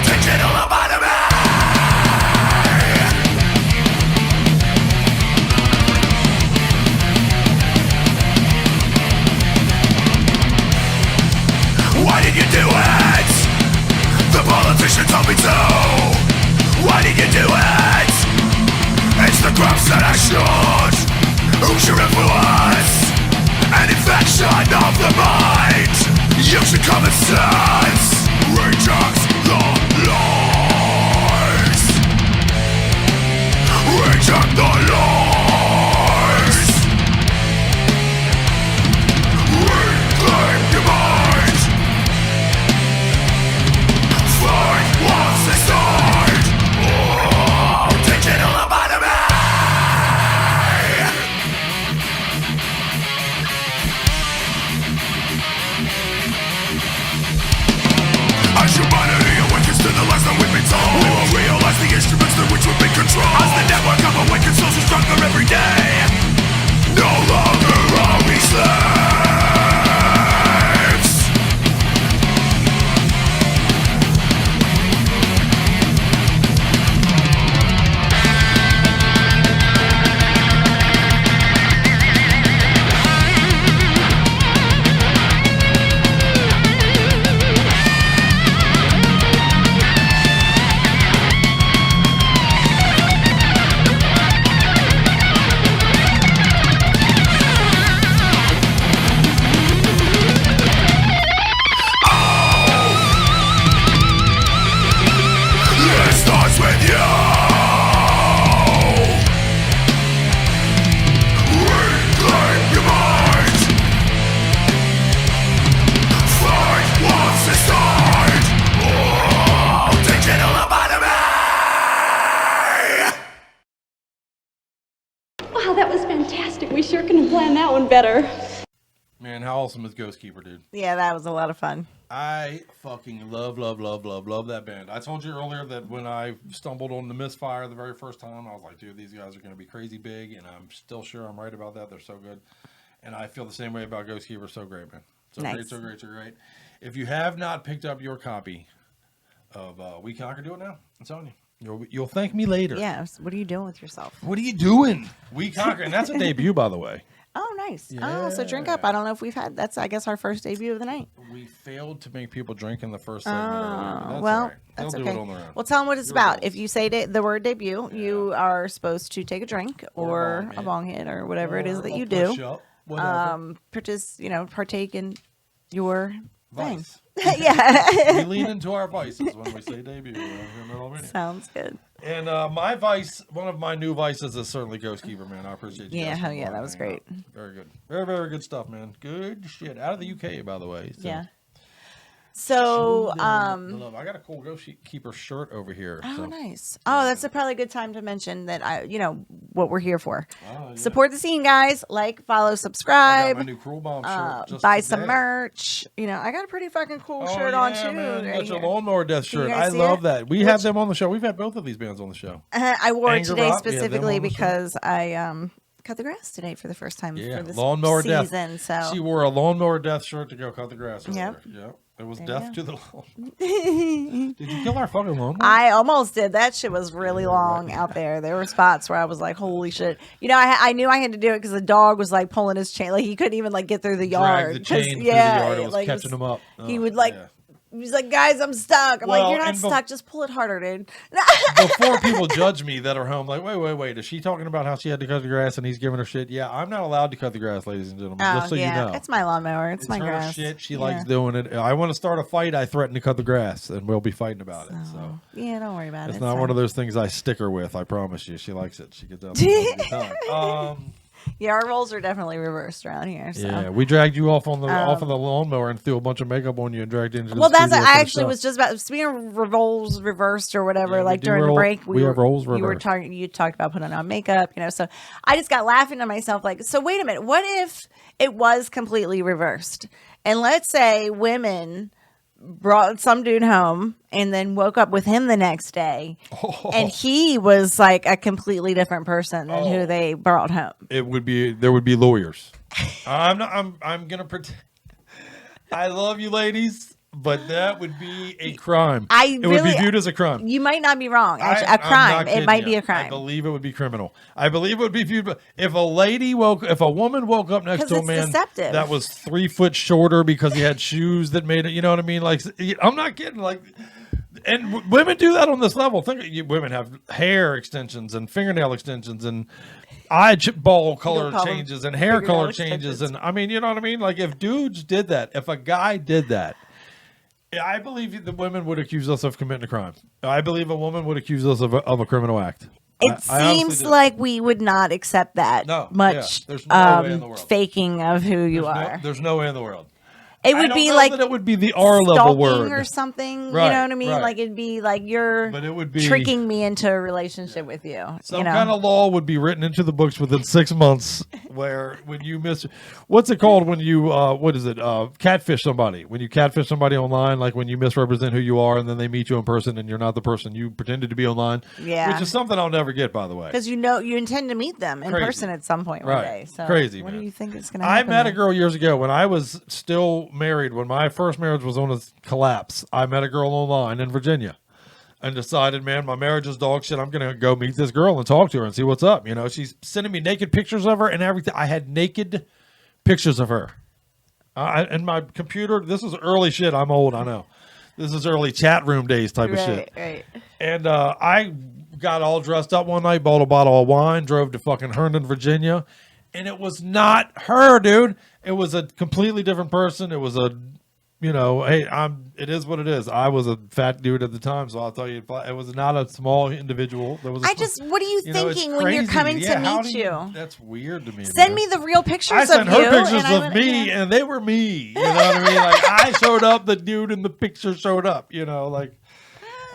Digital lobotomy. Why did you do it? The politician told me to. Why did you do it? It's the groups that I should. Who's your influence? An infection of the mind. Use your common sense. Reject the lies. Reject the lies. Reclaim your mind. Find what's inside. Digital lobotomy. As humanity awakens to the lies that fantastic. We sure couldn't have planned that one better. Man, how awesome is Ghost Keeper, dude? Yeah, that was a lot of fun. I fucking love that band. I told you earlier that when I stumbled on the Misfire the very first time, I was like, dude, these guys are going to be crazy big, and I'm still sure I'm right about that. They're so good. And I feel the same way about Ghost Keeper. So great, man. So nice. great, so great, so great. If you have not picked up your copy of We Conquer, do it now. I'm telling you. You'll thank me later. Yeah. What are you doing with yourself? What are you doing? We Conquer. And that's a debut, by the way. Oh, nice. Yeah. Oh, so drink up. I don't know if we've had, that's, I guess, our first debut of the night. We failed to make people drink in the first segment. Oh, well, that's They'll okay. do it on their own. Well, tell them what it's about. If you say the word debut, you are supposed to take a drink or a bong hit or whatever it is that you do. Partake in your thing. Yeah. We lean into our vices when we say debut. Sounds good. And my vice, one of my new vices is certainly Ghost Keeper, man. I appreciate you. Yeah, hell yeah, that was great. Very good. Very, very good stuff, man. Good shit. Out of the UK, by the way. So. Yeah. So, I got a cool Ghost Keeper shirt over here. Oh, so. nice. Oh, that's probably a good time to mention that what we're here for. Oh, yeah. Support the scene, guys. Like, follow, subscribe. I got my new Cruel Bomb shirt. Buy some merch. I got a pretty fucking cool shirt on too. Man. Right That's your here. Lawnmower Death shirt. you I guys see love it? that. We have them on the show. We've had both of these bands on the show. I wore it Anger today Rock, specifically them on the show. because I cut the grass today for the first time for this Lawnmower season. Death. So She wore a Lawnmower Death shirt to go cut the grass. Yep. Yep. It was There death you to the lawn. Did you kill our fucking lawnmower? I almost did. That shit was really long out there. There were spots where I was like, holy shit. I knew I had to do it because the dog was like pulling his chain. Like he couldn't even like get through the yard. Drag the chain through the yard. It was catching him up. He would like... He's like, guys, I'm stuck. I'm like, you're not stuck. Just pull it harder, dude. Before people judge me that are home, like, wait. Is she talking about how she had to cut the grass and he's giving her shit? Yeah, I'm not allowed to cut the grass, ladies and gentlemen. Just so you know. It's my lawnmower. It's my her grass. Shit. She likes doing it. I want to start a fight. I threaten to cut the grass, and we'll be fighting about it. So yeah, don't worry about it. It's not one of those things I stick her with. I promise you. She likes it. She gets up. And has a good time. Yeah, our roles are definitely reversed around here. So. Yeah, we dragged you off on the off of the lawnmower and threw a bunch of makeup on you and dragged you into the Well, that's studio I for the actually show. was just about speaking of roles reversed or whatever. Yeah, like during the break, we have roles reversed. You talked about putting on makeup, So I just got laughing to myself, like, so wait a minute, what if it was completely reversed? And let's say women brought some dude home and then woke up with him the next day, and he was like a completely different person than who they brought home. There would be lawyers. I'm gonna pretend. I love you, ladies, but that would be a crime. It would be viewed as a crime. You might not be wrong. Actually, a crime. It might be a crime. I believe it would be criminal. I believe it would be viewed. If a woman woke up next to a man deceptive. that was 3 foot shorter because he had shoes that made it, you know what I mean? Like, I'm not kidding. Like, and women do that on this level. Women have hair extensions and fingernail extensions and eyeball color changes and hair color changes, and I mean, you know what I mean? Like, if dudes did that, if a guy did that, I believe the women would accuse us of committing a crime. I believe a woman would accuse us of a criminal act. It seems like we would not accept that much there's no way in the world. Faking of who you are. There's no way in the world. It would be like that it would be the R level word or something. Right, you know what I mean? right. Like it'd be like you're But it would be tricking me into a relationship with you. Some kind of law would be written into the books within 6 months where when you what's it called when you catfish somebody? When you catfish somebody online, like when you misrepresent who you are and then they meet you in person and you're not the person you pretended to be online. Yeah. Which is something I'll never get, by the way. Because you intend to meet them in person at some point one day. So crazy. What man. do you think is going to happen? I met a girl years ago when I was still married. When my first marriage was on its collapse, I met a girl online in Virginia and decided, man, my marriage is dog shit. I'm going to go meet this girl and talk to her and see what's up. You know, she's sending me naked pictures of her and everything. I had naked pictures of her. And my computer, this is early shit. I'm old, I know. This is early chat room days type of shit. Right. And I got all dressed up one night, bought a bottle of wine, drove to fucking Herndon, Virginia. And it was not her, dude. It was a completely different person. It was it is what it is. I was a fat dude at the time, so I'll tell you, it was not a small individual. What are you thinking when you're coming to meet you? That's weird to me. Send me the real pictures I of sent you. her pictures of me, and they were me. You know what I mean? Like, I showed up, the dude in the picture showed up, like,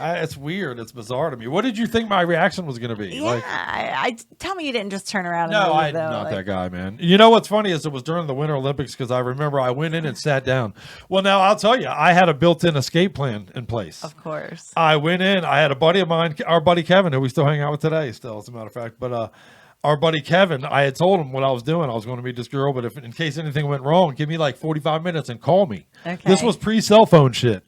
It's weird. It's bizarre to me. What did you think my reaction was going to be? Yeah, I tell me you didn't just turn around. No, and leave, I'm not that guy, man. You know what's funny is it was during the Winter Olympics because I remember I went in and sat down. Well, now I'll tell you, I had a built-in escape plan in place. Of course. I went in. I had a buddy of mine, our buddy Kevin, who we still hang out with today, still, as a matter of fact. But our buddy Kevin, I had told him what I was doing. I was going to meet this girl, but if in case anything went wrong, give me like 45 minutes and call me. Okay. This was pre-cell phone shit.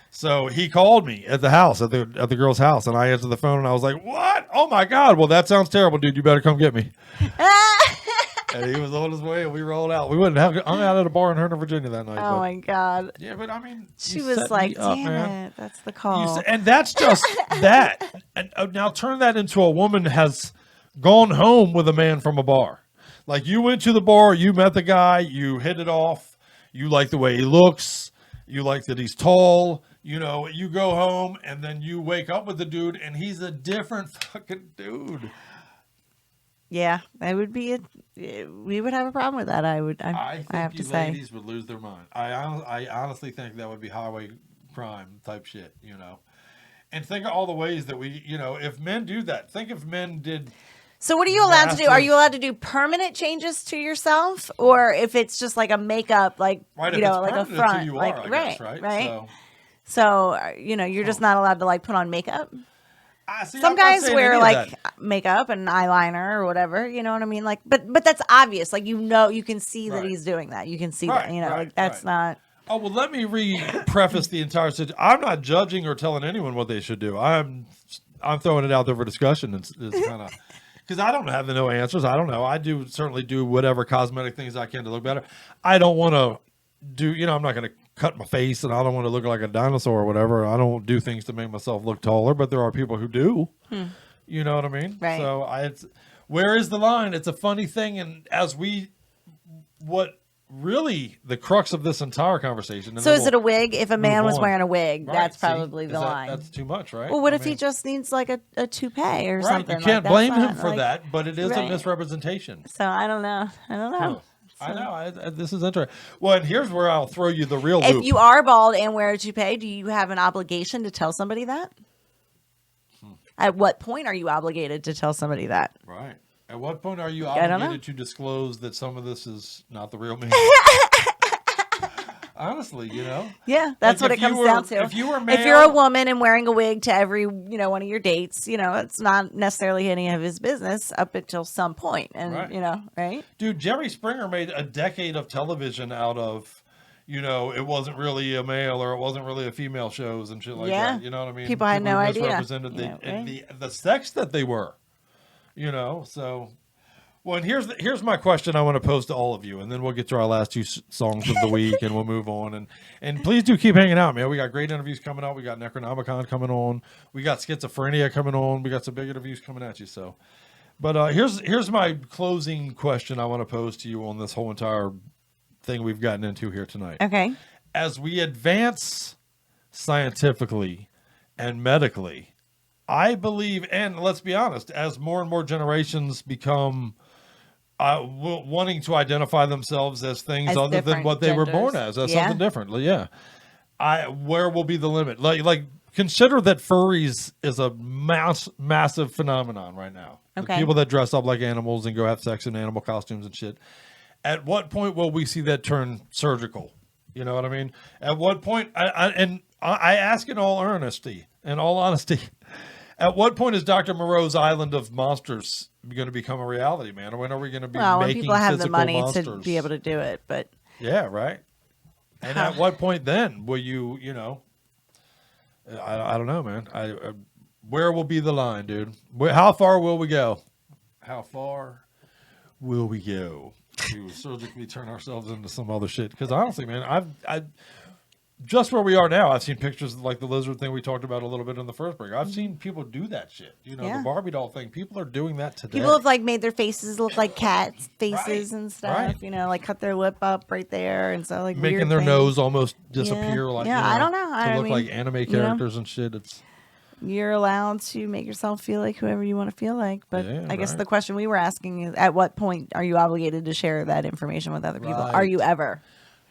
So he called me at the house, at the girl's house, and I answered the phone, and I was like, "What? Oh my God! Well, that sounds terrible, dude. You better come get me." And he was on his way, and we rolled out. We went and hung out at a bar in Herndon, Virginia that night. Oh my God! Yeah, but I mean, she was like, "Damn it, that's the call." And that's just that. And now turn that into a woman has gone home with a man from a bar. Like you went to the bar, you met the guy, you hit it off, you like the way he looks, you like that he's tall. You know, you go home and then you wake up with the dude and he's a different fucking dude. Yeah, that would be we would have a problem with that. I have to say, ladies would lose their mind. I honestly think that would be highway crime type shit, you know. And think of all the ways that we, you know, if men do that, think if men did. So what are you allowed to do? Are you allowed to do permanent changes to yourself, or if it's just like a makeup, like you know, like a front, like right? So, you know, you're just not allowed to like put on makeup. Some guys wear like makeup and eyeliner or whatever, you know what I mean? Like, but that's obvious. Like, you know, you can see that he's doing that. You can see that, you know, like that's not. Oh, well, let me preface the entire situation. I'm not judging or telling anyone what they should do. I'm throwing it out there for discussion. It's kind of, because I don't have no answers. I don't know. I certainly do whatever cosmetic things I can to look better. I don't want to do, you know, I'm not going to cut my face and I don't want to look like a dinosaur or whatever. I don't do things to make myself look taller, but there are people who do. You know what I mean? Right. So where is the line? It's a funny thing. And what really the crux of this entire conversation. So is it a wig? If a man was wearing a wig, that's probably the line. That's too much, right? Well, what if he just needs like a toupee or something? You can't like blame him for that, but it is a misrepresentation. So I don't know. I know. This is interesting. Well, and here's where I'll throw you the real If loop. you are bald and wear a toupee, do you have an obligation to tell somebody that? At what point are you obligated to tell somebody that? Right. At what point are you obligated to disclose that some of this is not the real me? Honestly, you know. Yeah, that's like what it comes down to. If you were male, if you're a woman and wearing a wig to every, you know, one of your dates, you know, it's not necessarily any of his business up until some point. And, you know, right? Dude, Jerry Springer made a decade of television out of, you know, it wasn't really a male or it wasn't really a female shows and shit like that. You know what I mean? People had no idea. Misrepresented the sex that they were, you know, so. Well, and here's my question I want to pose to all of you, and then we'll get to our last two songs of the week, and we'll move on. And please do keep hanging out, man. We got great interviews coming out. We got Necronomicon coming on. We got Schizophrenia coming on. We got some big interviews coming at you. So, but here's my closing question I want to pose to you on this whole entire thing we've gotten into here tonight. Okay. As we advance scientifically and medically, I believe, and let's be honest, as more and more generations become wanting to identify themselves as things as other than what they were born as something different. Yeah. Where will be the limit? Like consider that furries is a massive phenomenon right now. Okay. The people that dress up like animals and go have sex in animal costumes and shit. At what point will we see that turn surgical? You know what I mean? At what point, I ask in all honesty, at what point is Dr. Moreau's Island of Monsters going to become a reality, man? Or when are we going to be making when people have the money monsters? to be able to do it, but yeah, right. And at what point then will you know? I don't know, man. Where will be the line, dude? How far will we go? How far will we go to surgically turn ourselves into some other shit? Because honestly, man, I just where we are now, I've seen pictures of like the lizard thing we talked about a little bit in the first break. I've seen people do that shit. You know, the Barbie doll thing. People are doing that today. People have like made their faces look like cats' faces and stuff. You know, like cut their lip up right there and so like making weird their things. nose almost disappear. Like I don't know. To look like anime characters and shit. You're allowed to make yourself feel like whoever you want to feel like. But I guess the question we were asking is, at what point are you obligated to share that information with other people? Are you ever?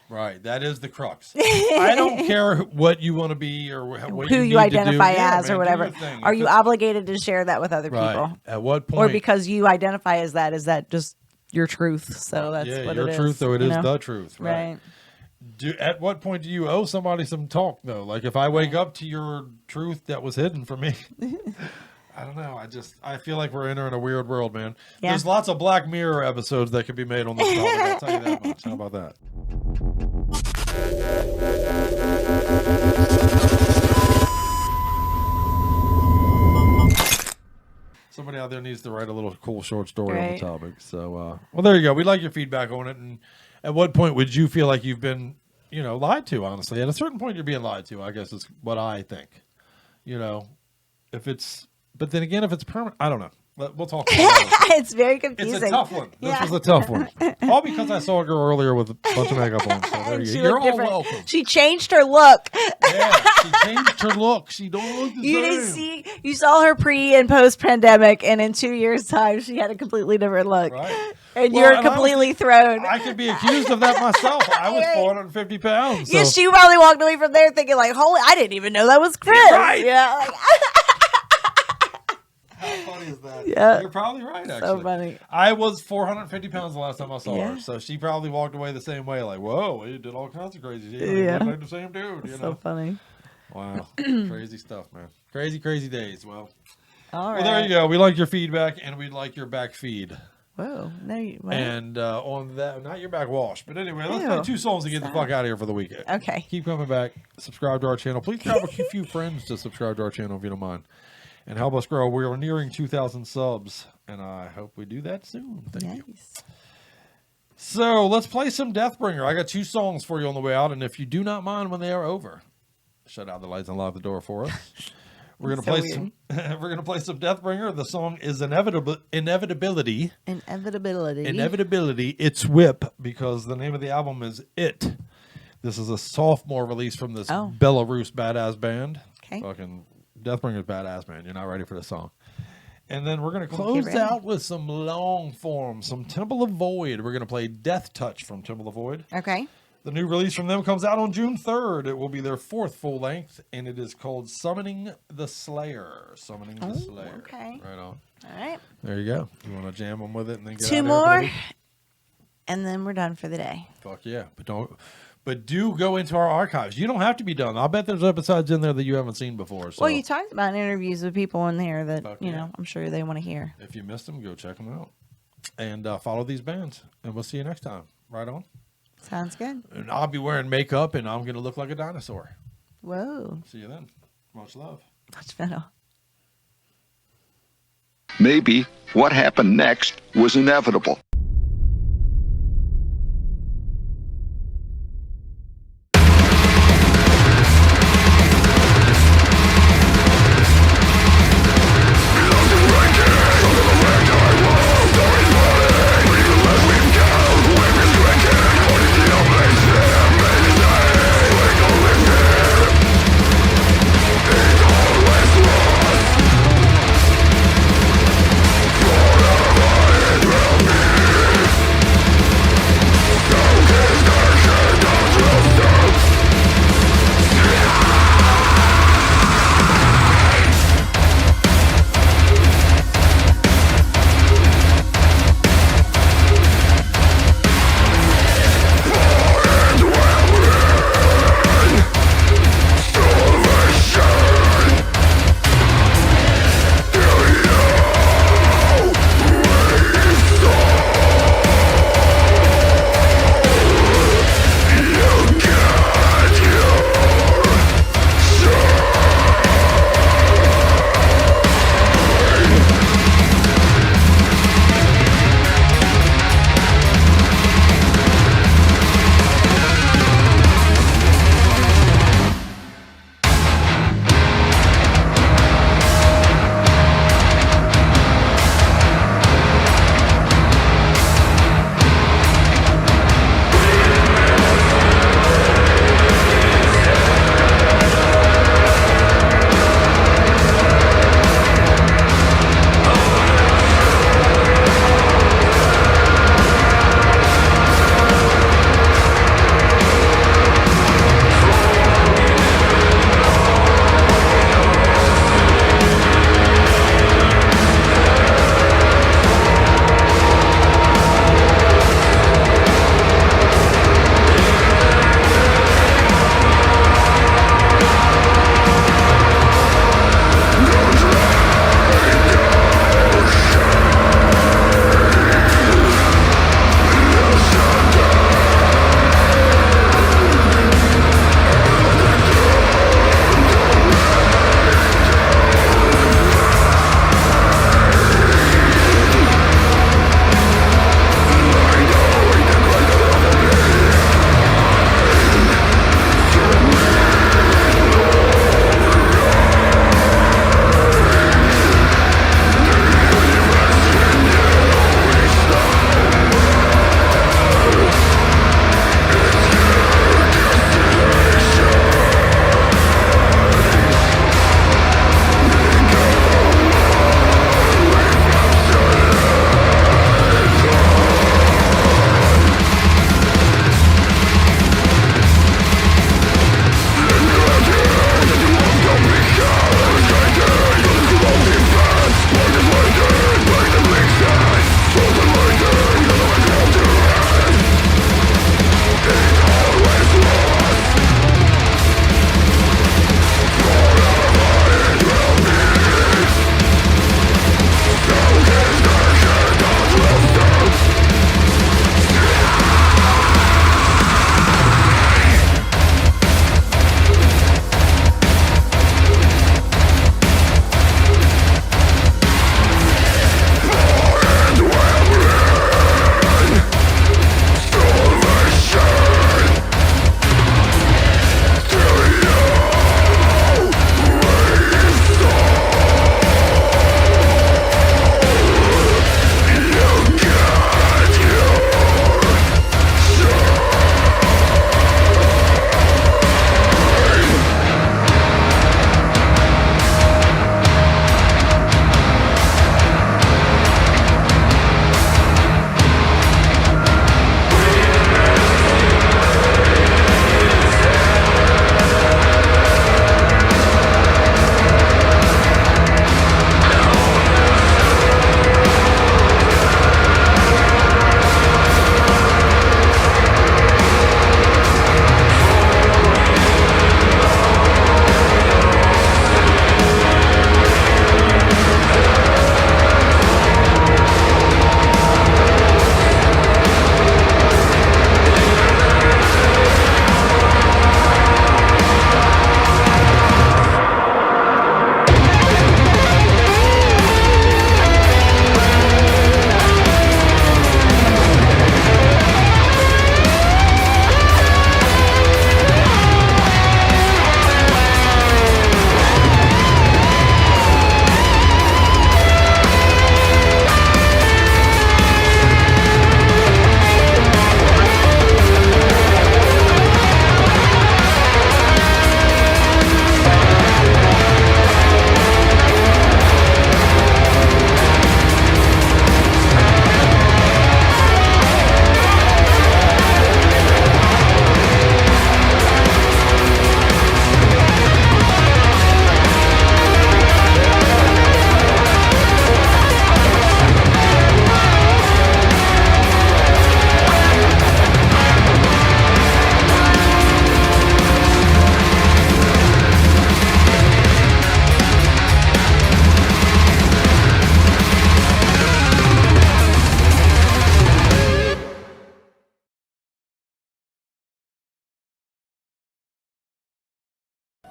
Right. That is the crux. I don't care what you want to be or what who you identify as or whatever. Are you obligated to share that with other people? At what point? Or because you identify as that, is that just your truth? So that's what your it is. truth, though it is know? the truth. Right. At what point do you owe somebody some talk, though? Like if I wake up to your truth that was hidden from me. I don't know. I feel like we're entering a weird world, man. Yeah. There's lots of Black Mirror episodes that could be made on this topic. I'll tell you that much. How about that? Somebody out there needs to write a little cool short story on the topic. So, well, there you go. We'd like your feedback on it. And at what point would you feel like you've been, lied to, honestly? At a certain point, you're being lied to, I guess is what I think. But then again, if it's permanent, I don't know. We'll talk about it. It's very confusing. It's a tough one. This was a tough one. All because I saw a girl earlier with a bunch of makeup on. So there you go. You're all welcome. She changed her look. Yeah, she changed her look. She don't look the You same. didn't see. You saw her pre and post pandemic, and in 2 years' time, she had a completely different look. Right. And you're completely thrown. I could be accused of that myself. I was 450 pounds. So. Yeah, she probably walked away from there thinking like, "Holy, I didn't even know that was Chris." Right. Yeah. Like, how funny is that? Yeah. You're probably right, actually. So funny. I was 450 pounds the last time I saw Yeah. her. So she probably walked away the same way. Like, whoa, he did all kinds of crazy shit. Yeah. He looked like the same dude. So funny. Wow. Crazy stuff, man. Crazy, crazy days. Well, all right. Well, there you go. We like your feedback, and we'd like your back feed. Whoa. No, you, and on that, not your back wash. But anyway, let's Ew. play 2 songs to get the fuck out of here for the weekend. Okay. Keep coming back. Subscribe to our channel. Please grab a few friends to subscribe to our channel if you don't mind. And help us grow. We are nearing 2,000 subs, and I hope we do that soon. Thank you. So let's play some Deathbringer. I got 2 songs for you on the way out, and if you do not mind when they are over, shut out the lights and lock the door for us. We're gonna play some. We're gonna play some Deathbringer. The song is Inevitability. Inevitability. It's Whip, because the name of the album is It. This is a sophomore release from this Belarus badass band. Okay. Fucking Deathbringer's badass, man. You're not ready for the song. And then we're going to close out with some long form, some Temple of Void. We're going to play Death Touch from Temple of Void. Okay. The new release from them comes out on June 3rd. It will be their 4th full length, and it is called Summoning the Slayer. Summoning the Slayer. Okay. Right on. All right. There you go. You want to jam them with it and then get 2 out of here for the more, week? and then we're done for the day. Fuck yeah. But do go into our archives. You don't have to be done. I'll bet there's episodes in there that you haven't seen before. So. Well, you talked about interviews with people in there that, Fuck you yeah. know, I'm sure they want to hear. If you missed them, go check them out. And follow these bands. And we'll see you next time. Right on. Sounds good. And I'll be wearing makeup, and I'm going to look like a dinosaur. Whoa. See you then. Much love. Much metal. Maybe what happened next was inevitable. Forever it will be.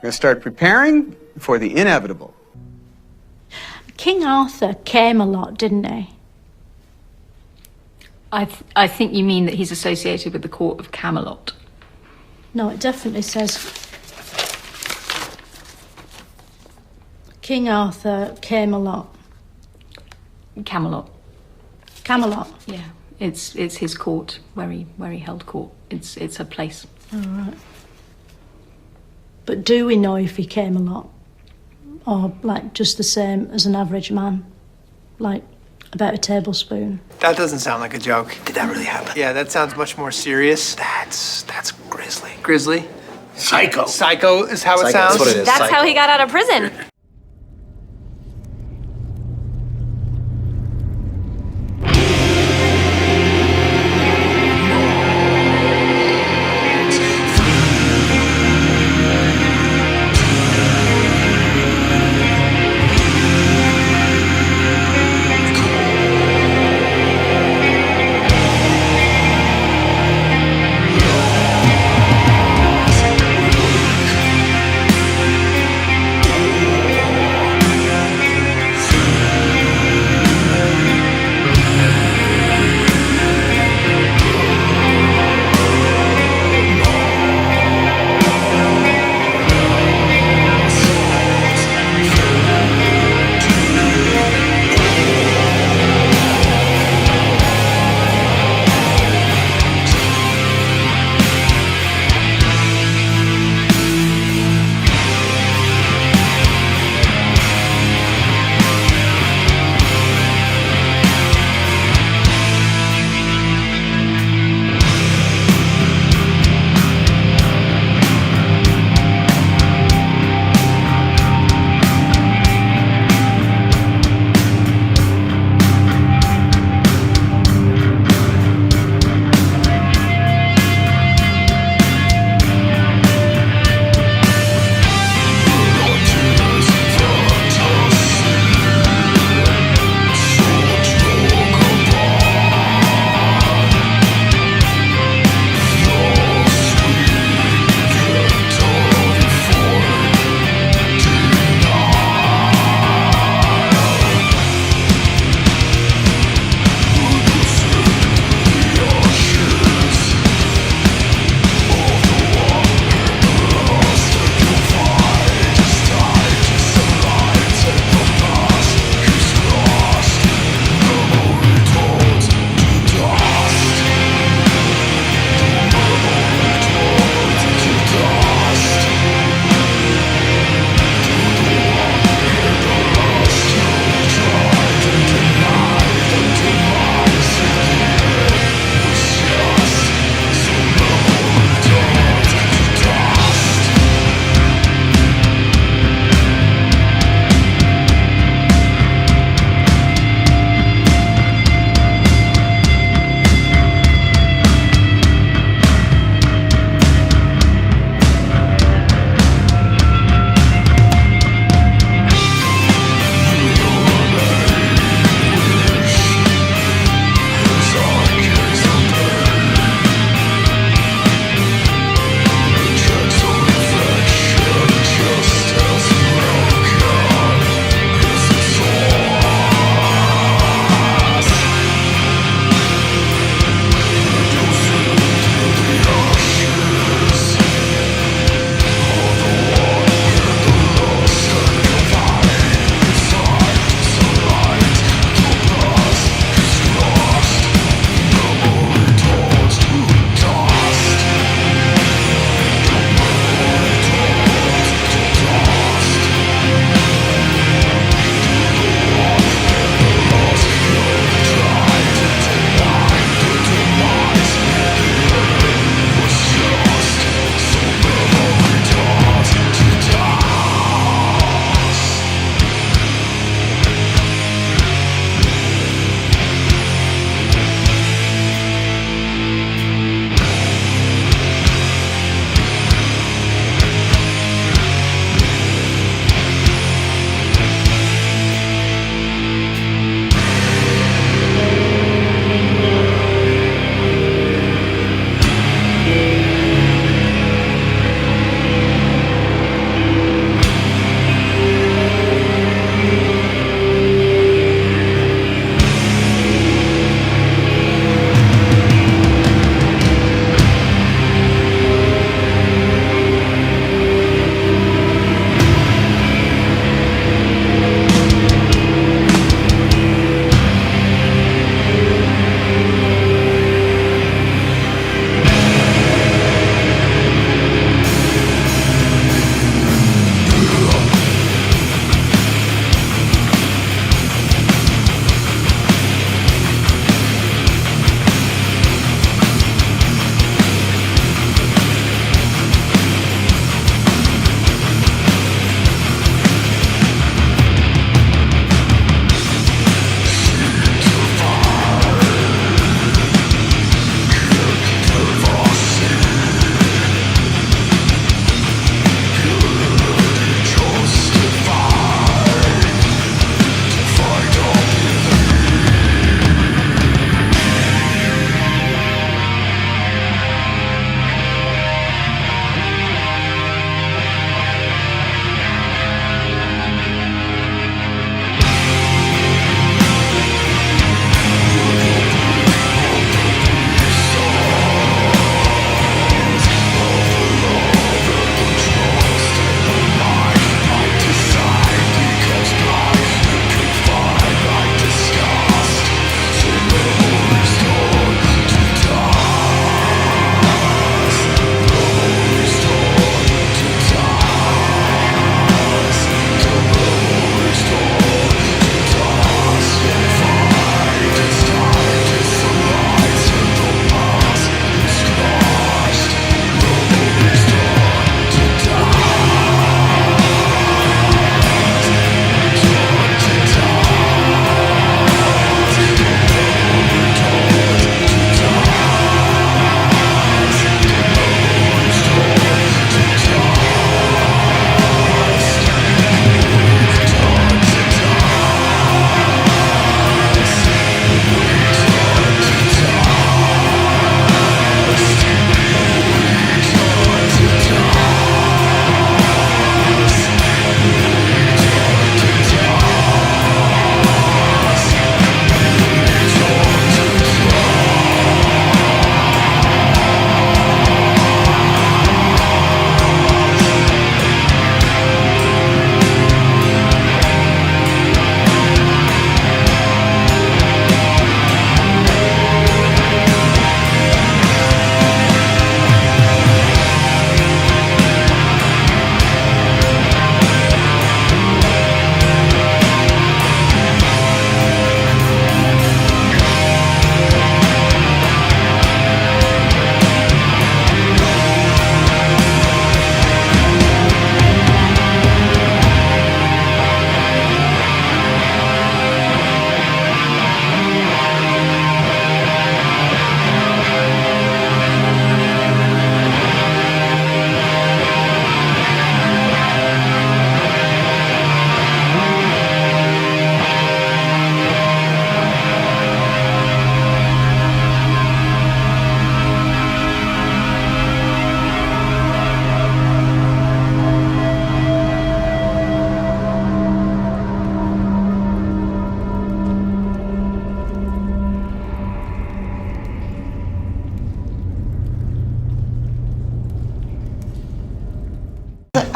We're going to start preparing for the inevitable. King Arthur came a lot, didn't he? I think you mean that he's associated with the court of Camelot. No, it definitely says King Arthur came a lot. Camelot. Camelot. Yeah, it's his court where he held court. It's a place. All right. But do we know if he came a lot, or like just the same as an average man, like about a tablespoon? That doesn't sound like a joke. Did that really happen? Yeah, that sounds much more serious. That's grisly. Grisly? Psycho. Psycho is how it sounds? That's what it is. That's Psycho. how he got out of prison.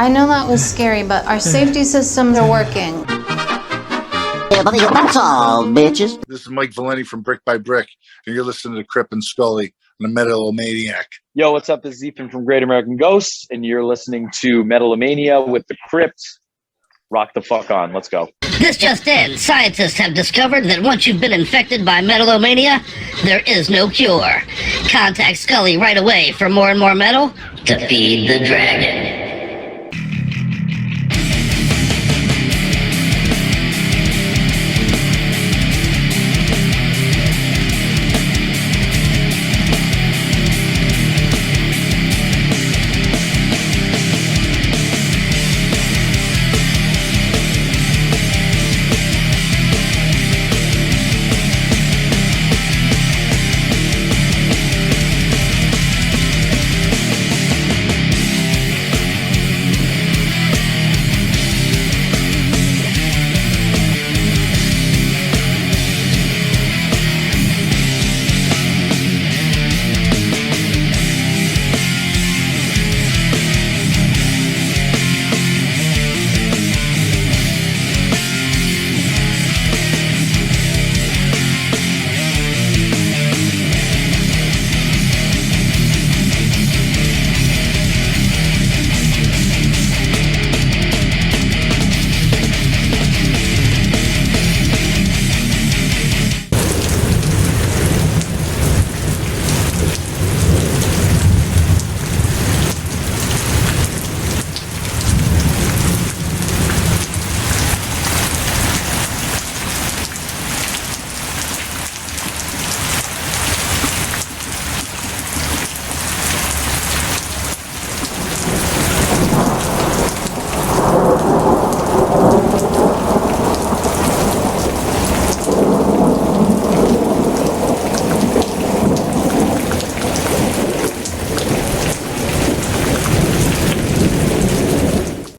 I know that was scary, but our safety systems are working. That's all, bitches. This is Mike Valenti from Brick by Brick, and you're listening to Crip and Scully on the Metal-O-Maniac. Yo, what's up? This is Ethan from Great American Ghosts, and you're listening to Metal-O-Mania with the Crypt. Rock the fuck on. Let's go. This just in. Scientists have discovered that once you've been infected by Metal-O-Mania, there is no cure. Contact Scully right away for more and more metal to feed the dragon.